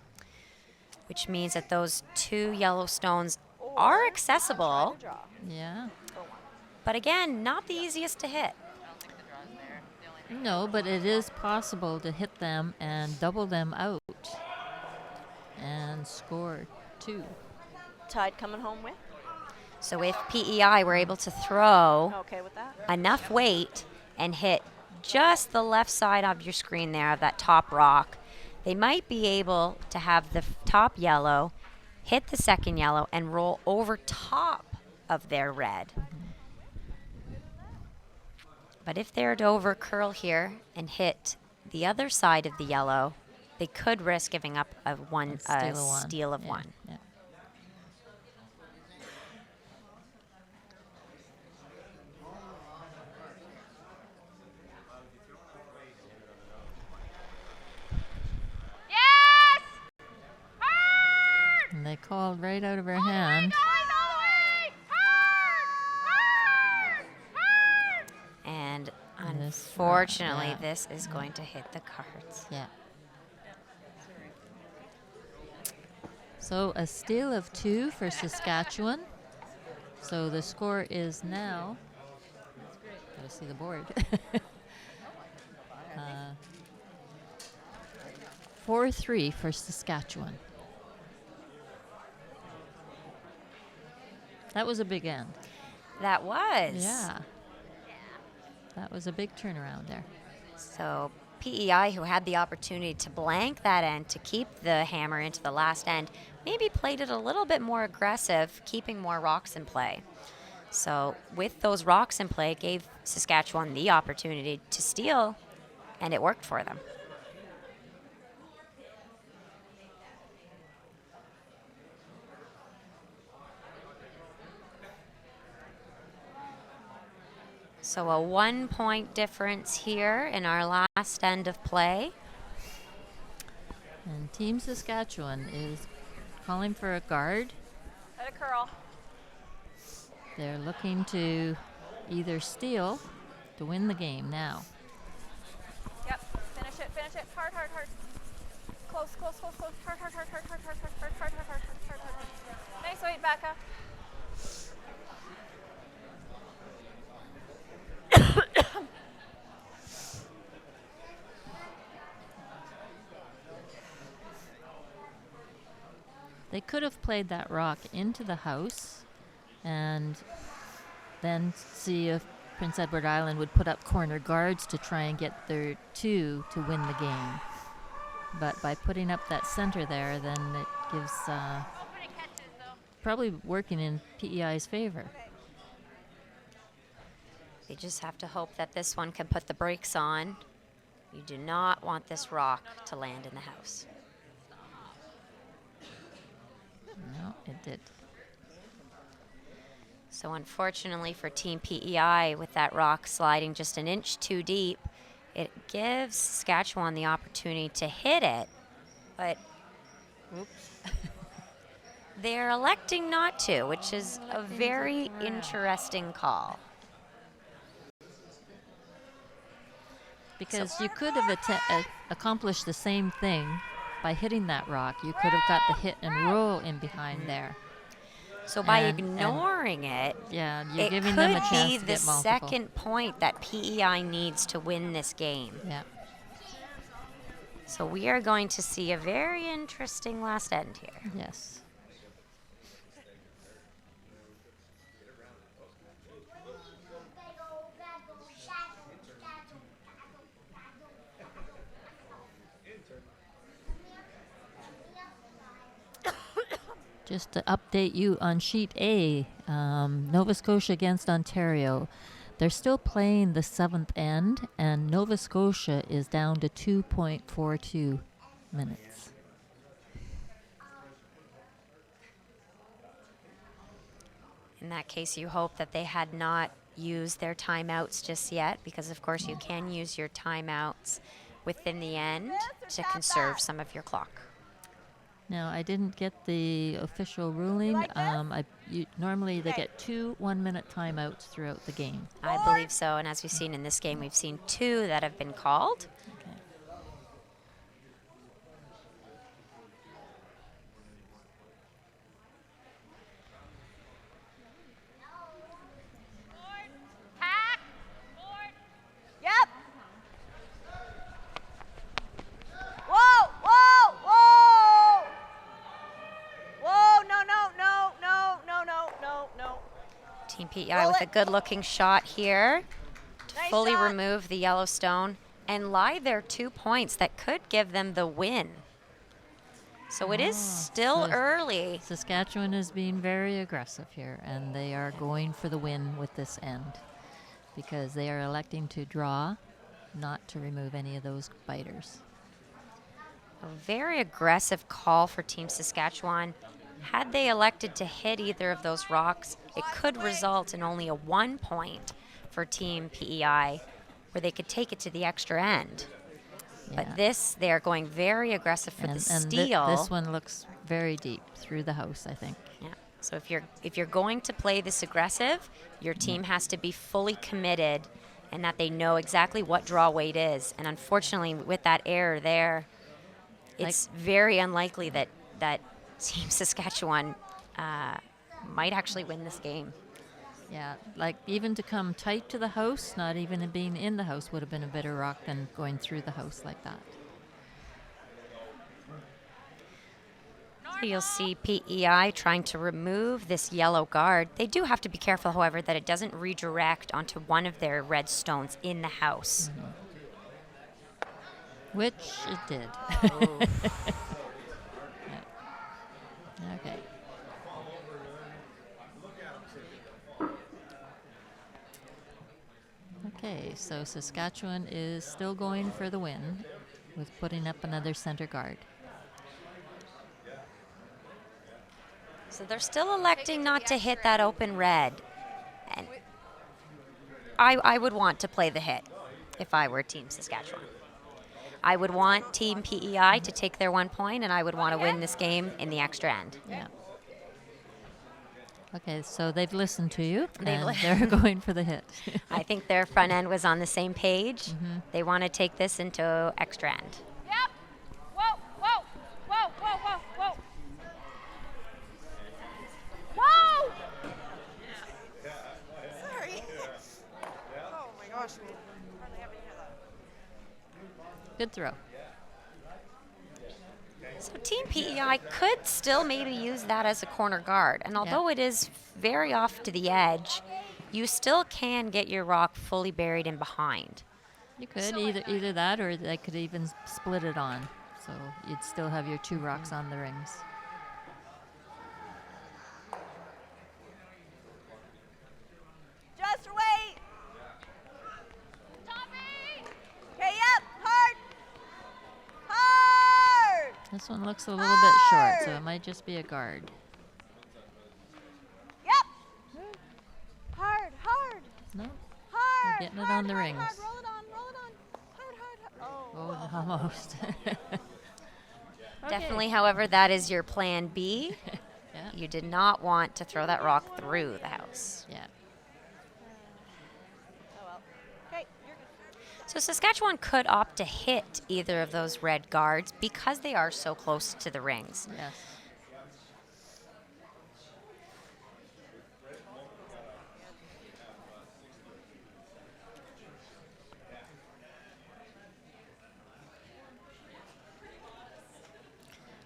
Which means that those 2 yellow stones are accessible, Yeah. but again, not the easiest to hit. No, but it is possible to hit them and double them out and score 2. Tide coming home with. So if PEI were able to throw Okay with that. enough weight and hit just the left side of your screen there, of that top rock, they might be able to have the top yellow hit the second yellow and roll over top of their red. But if they were to over curl here and hit the other side of the yellow, they could risk giving up a steal of Yeah, one. yeah. Yes! Hard! And they called right out of her hand. Line all the way! Hard! Hard! Hard! And And this, unfortunately, yeah. this is going to hit the cards. Yeah. So a steal of 2 for Saskatchewan. So the score is now. Gotta see the board. 4-3 for Saskatchewan. That was a big end. That was. Yeah. That was a big turnaround there. So PEI, who had the opportunity to blank that end to keep the hammer into the last end, maybe played it a little bit more aggressive, keeping more rocks in play. So with those rocks in play, it gave Saskatchewan the opportunity to steal, and it worked for them. So a 1-point difference here in our last end of play. And Team Saskatchewan is calling for a guard. Let it curl. They're looking to either steal to win the game now. Yep. Finish it. Finish it. Hard, hard, hard. Close, close, close, close. Hard, hard, hard, hard, hard, hard, hard, hard, hard, hard, hard, hard, hard. Nice weight, Becca. They could have played that rock into the house and then see if Prince Edward Island would put up corner guards to try and get their 2 to win the game. But by putting up that center there, then it gives probably working in PEI's favor. They just have to hope that this one can put the brakes on. You do not want this rock to land in the house. No, it did. So unfortunately for Team PEI, with that rock sliding just an inch too deep, it gives Saskatchewan the opportunity to hit it, but they're electing not to, which is a very interesting call. Because you could have accomplished the same thing by hitting that rock. You could have got the hit and roll in behind there. So by And- ignoring it, Yeah, you're it giving could them a chance be to the get multiple. second point that PEI needs to win this game. Yeah. So we are going to see a very interesting last end here. Yes. Just to update you on Sheet A, Nova Scotia against Ontario. They're still playing the 7th end, and Nova Scotia is down to 2.42 minutes. In that case, you hope that they had not used their timeouts just yet, because of course you can use your timeouts within the end to conserve some of your clock. Now, I didn't get the official ruling. Normally they get 2 1-minute timeouts throughout the game. I believe so, and as we've seen in this game, we've seen 2 that have been called. Okay. Hack. Yep. Whoa, whoa, whoa. Whoa, no, no, no, no, no, no, no, no. Team PEI with a good-looking shot here to Nice fully shot. remove the Yellowstone and lie their 2 points that could give them the win. So it is still so early. Saskatchewan is being very aggressive here, and they are going for the win with this end because they are electing to draw, not to remove any of those biters. A very aggressive call for Team Saskatchewan. Had they elected to hit either of those rocks, it could result in only a 1 point for Team PEI, where they could take it to the extra end. Yeah. But this, they are going very aggressive for the steal. This one looks very deep through the house, I think. Yeah. So if you're going to play this aggressive, your team has to be fully committed, and that they know exactly what draw weight is. And unfortunately, with that error there, it's very unlikely that Team Saskatchewan might actually win this game. Yeah, like even to come tight to the house, not even being in the house, would have been a better rock than going through the house like that. So you'll see PEI trying to remove this yellow guard. They do have to be careful, however, that it doesn't redirect onto one of their red stones in the house. Which it did. Yeah. Okay. Okay, so Saskatchewan is still going for the win with putting up another center guard. So they're still electing not to hit that open red. And I would want to play the hit if I were Team Saskatchewan. I would want Team PEI to take their 1 point, and I would want to win this game in the extra end. Yeah. Okay, so they've listened to you, They've and they're going for the hit. I think their front end was on the same page. They want to take this into extra end. Yep. Whoa, whoa, whoa, whoa, whoa, whoa. Whoa! Sorry. Oh my gosh, man. Hardly have any of that. Good throw. So Team PEI could still maybe use that as a corner guard. And although it is very off to the edge, you still can get your rock fully buried in behind. You could either that, or they could even split it on, so you'd still have your 2 rocks on the rings. Just wait. Okay, yep. Hard. Hard. This one looks a little bit short, so it might just be a guard. Yep. Hard, hard, No? hard. getting it hard, on the hard, rings. Hard. Roll it on, roll it on. Hard, hard, hard. Oh, almost. Definitely, however, that is your plan B. Yeah. You did not want to throw that rock through the house. Yeah. Oh well. Okay, you're good. So Saskatchewan could opt to hit either of those red guards because they are so close to the rings. Yes.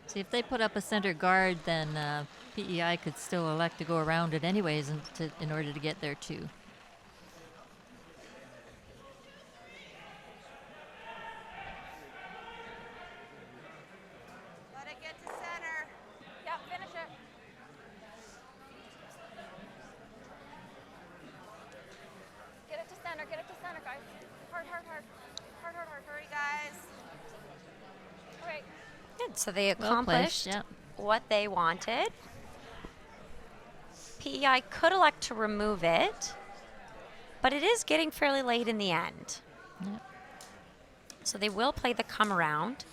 See, if they put up a center guard, then PEI could still elect to go around it anyways in order to get there too. Let it get to center. Yep, finish it. Get it to center, guys. Hard, hard, hard. Hard, hard, hard. Hurry, guys. Okay. Good. So they Well accomplished placed, yeah. what they wanted. PEI could elect to remove it, but it is getting fairly late in the end. Yep. So they will play the come around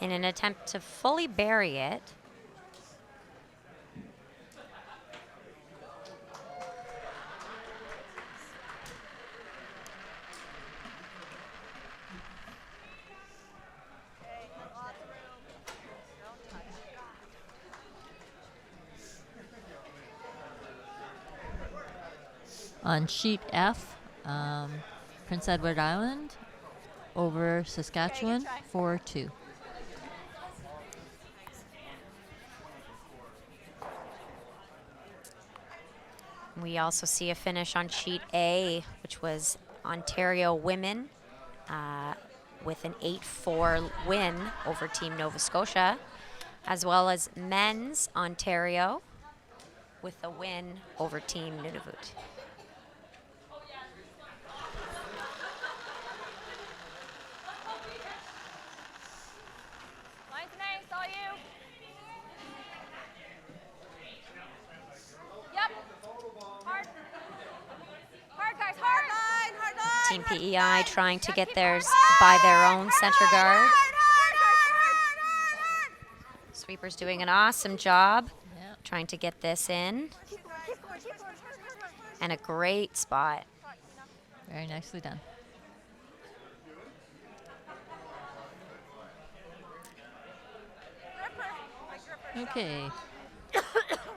in an attempt to fully bury it. On sheet F, Prince Edward Island over Saskatchewan, 4-2. We also see a finish on sheet A, which was Ontario women with an 8-4 win over Team Nova Scotia, as well as men's Ontario with a win over Team Nunavut. Line's nice, all you. Yep. Hard. Hard, guys, hard. Hard line, Team PEI trying to get theirs by their own center guard. Sweepers doing an awesome job Yep. trying to get this in. And a great spot. Very nicely done. Okay.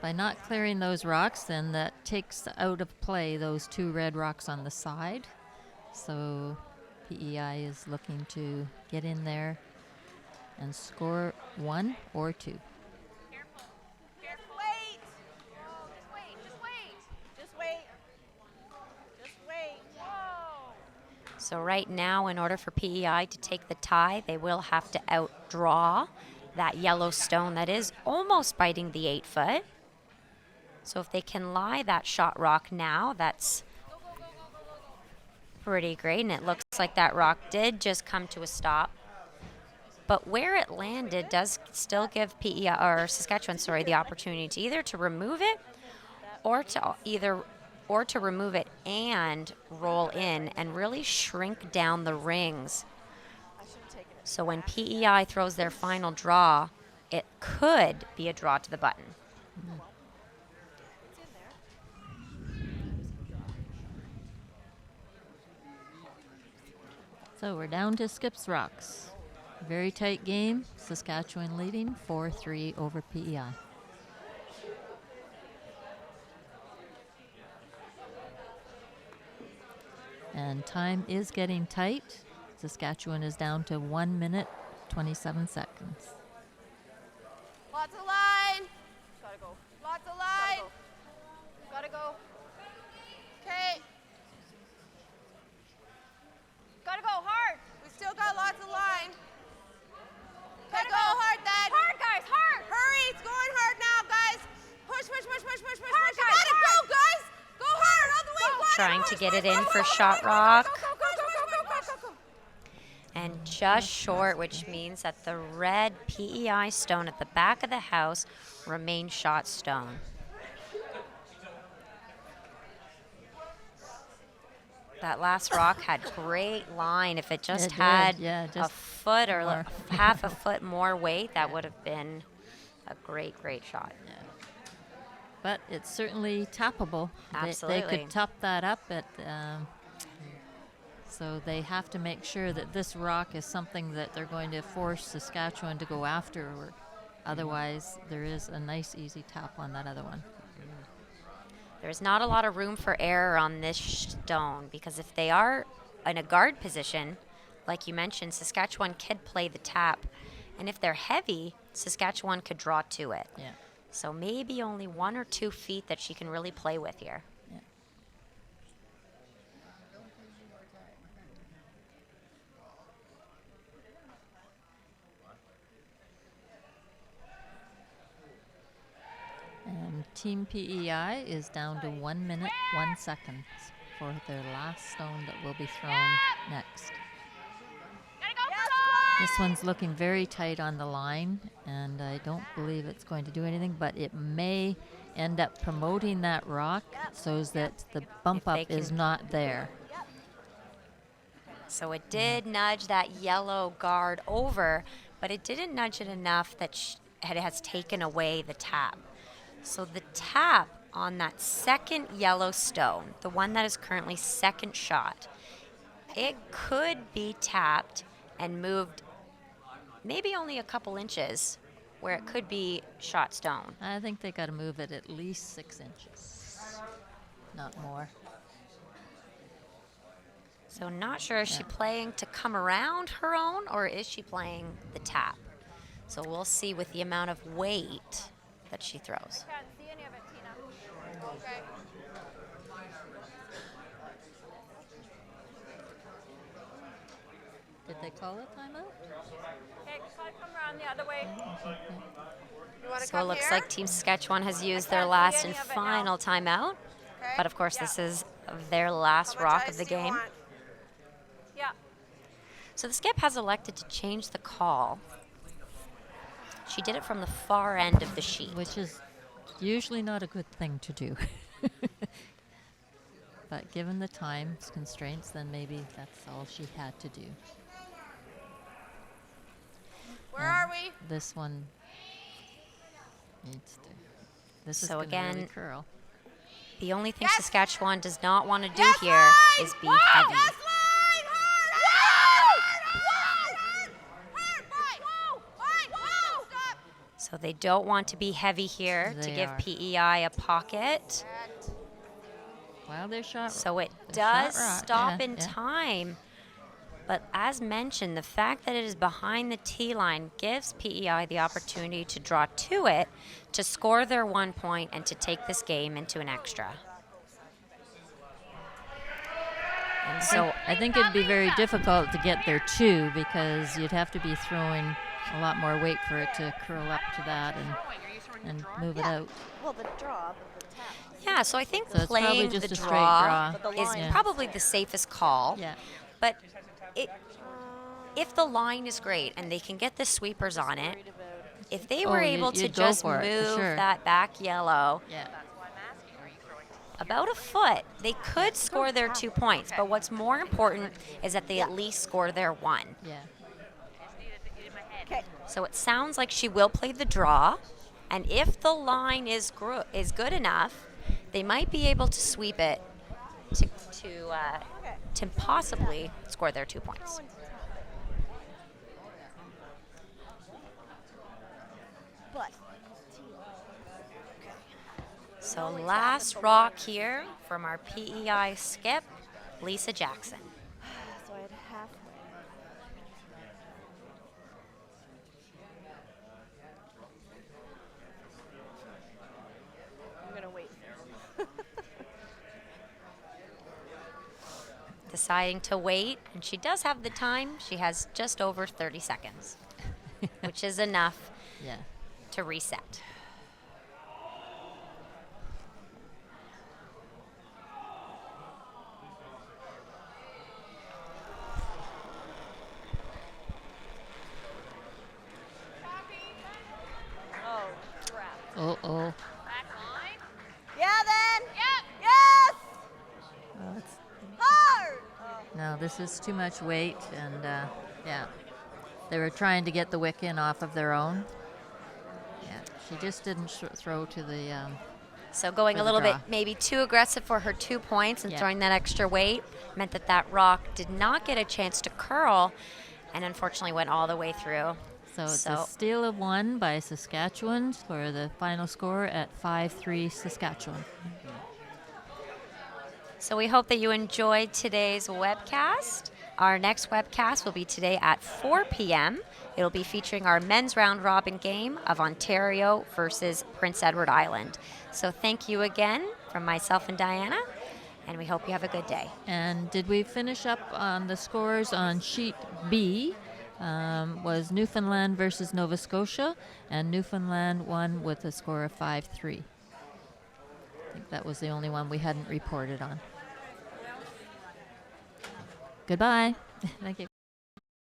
By not clearing those rocks, then that takes out of play those 2 red rocks on the side. So PEI is looking to get in there and score 1 or 2. Wait. Just wait, just wait. Just wait. Just wait. Whoa. So right now, in order for PEI to take the tie, they will have to outdraw that yellow stone that is almost biting the 8-foot. So if they can lie that shot rock now, that's pretty great. And it looks like that rock did just come to a stop. But where it landed does still give PEI, or Saskatchewan, sorry, the opportunity to either to remove it or to remove it and roll in and really shrink down the rings. So when PEI throws their final draw, it could be a draw to the button. So we're down to Skips Rocks. Very tight game. Saskatchewan leading 4-3 over PEI. And time is getting tight. Saskatchewan is down to 1 minute, 27 seconds. Lots of line. Gotta go. Lots of line. Gotta go. Okay. Gotta go hard. We still got lots of line. Okay, go hard then. Hard, guys, hard. Hurry, it's going hard now, guys. Push, push, push, push, push, push, Hard, push. You guys, gotta hard. go, guys. Go hard all the way. Go on, Trying push, to get push, it in push, for push, shot push, rock. Go, go, go, go, go, go, go, go, go. And just short, which means that the red PEI stone at the back of the house remains shot stone. That last rock had great line. If it just It did, had yeah, a just foot or more. half a foot more weight, that would have been a great, great shot. But it's certainly tappable. They Absolutely. could top that up at. So they have to make sure that this rock is something that they're going to force Saskatchewan to go after. Or otherwise, there is a nice, easy tap on that other one. There's not a lot of room for error on this stone because if they are in a guard position, like you mentioned, Saskatchewan could play the tap. And if they're heavy, Saskatchewan could draw to it. Yeah. So maybe only 1 or 2 feet that she can really play with here. Yeah. And Team PEI is down to 1 minute, 1 second for their last stone that will be thrown next. Gotta go for goal. This one's looking very tight on the line, and I don't believe it's going to do anything, but it may end up promoting that rock so that the bump If they up is can- not there. So it did nudge that yellow guard over, but it didn't nudge it enough that it has taken away the tap. So the tap on that second yellow stone, the one that is currently second shot, it could be tapped and moved maybe only a couple inches where it could be shot stone. I think they got to move it at least 6 inches, not more. So not sure, is she playing to come around her own or is she playing the tap? So we'll see with the amount of weight that she throws. Can't see any of it, Tina. Okay. Did they call a timeout? Okay, come around the other way. You want to So come it looks here? like Team Saskatchewan has used their can't see last any and of it now. final timeout. Okay. But of course, this is their last How much rock ice of the do you game. want? Yeah. So the skip has elected to change the call. She did it from the far end of the sheet. Which is usually not a good thing to do. But given the time constraints, then maybe that's all she had to do. Where are we? This one needs to. This is So gonna really again, curl. The only thing Yes. Saskatchewan does not want to do Yes, here line! is be Whoa! heavy. Yes, line! Hard! Whoa! Stop! So they don't want to be heavy here to They give are. PEI a pocket. Well, they're shot. So it they're shot does right. stop Yeah, in yeah. time. But as mentioned, the fact that it is behind the tee line gives PEI the opportunity to draw to it, to score their 1 point, and to take this game into an extra. And so I think it'd be very difficult to get there too, because you'd have to be throwing a lot more weight for it to curl up to that and move it out. Well, the draw, but the tap. yeah, so I think So it's probably playing just the a straight draw draw. But the is line- probably the safest call. Yeah. But if the line is great and they can get the sweepers on it, if they were Oh, able to you'd go just for move it, for sure. that back yellow Yeah. about a foot, they could score their 2 points. But what's more important is that they at least score their 1. Yeah. Okay. So it sounds like she will play the draw, and if the line is good enough, they might be able to sweep it to possibly score their 2 points. But So last rock here from our PEI skip, Lisa Jackson. so I'd halfway. I'm gonna wait. Deciding to wait, and she does have the time. She has just over 30 seconds, which is enough Yeah. to reset. Oh, crap. Oh. Yeah, then. Yep. Yes. Well, it's, Hard. no, this is too much weight, and yeah, they were trying to get the wick in off of their own. Yeah, she just didn't throw to the. So going For a the little bit draw. maybe too aggressive for her 2 points and Yeah. throwing that extra weight meant that that rock did not get a chance to curl and unfortunately went all the way through. So it's So- a steal of 1 by Saskatchewan for the final score at 5-3 Saskatchewan. So we hope that you enjoyed today's webcast. Our next webcast will be today at 4 p.m. It'll be featuring our men's round robin game of Ontario versus Prince Edward Island. So thank you again from myself and Diana, and we hope you have a good day. And did we finish up on the scores on sheet B? Was Newfoundland versus Nova Scotia, and Newfoundland won with a score of 5-3. I think that was the only one we hadn't reported on. Goodbye. Thank you.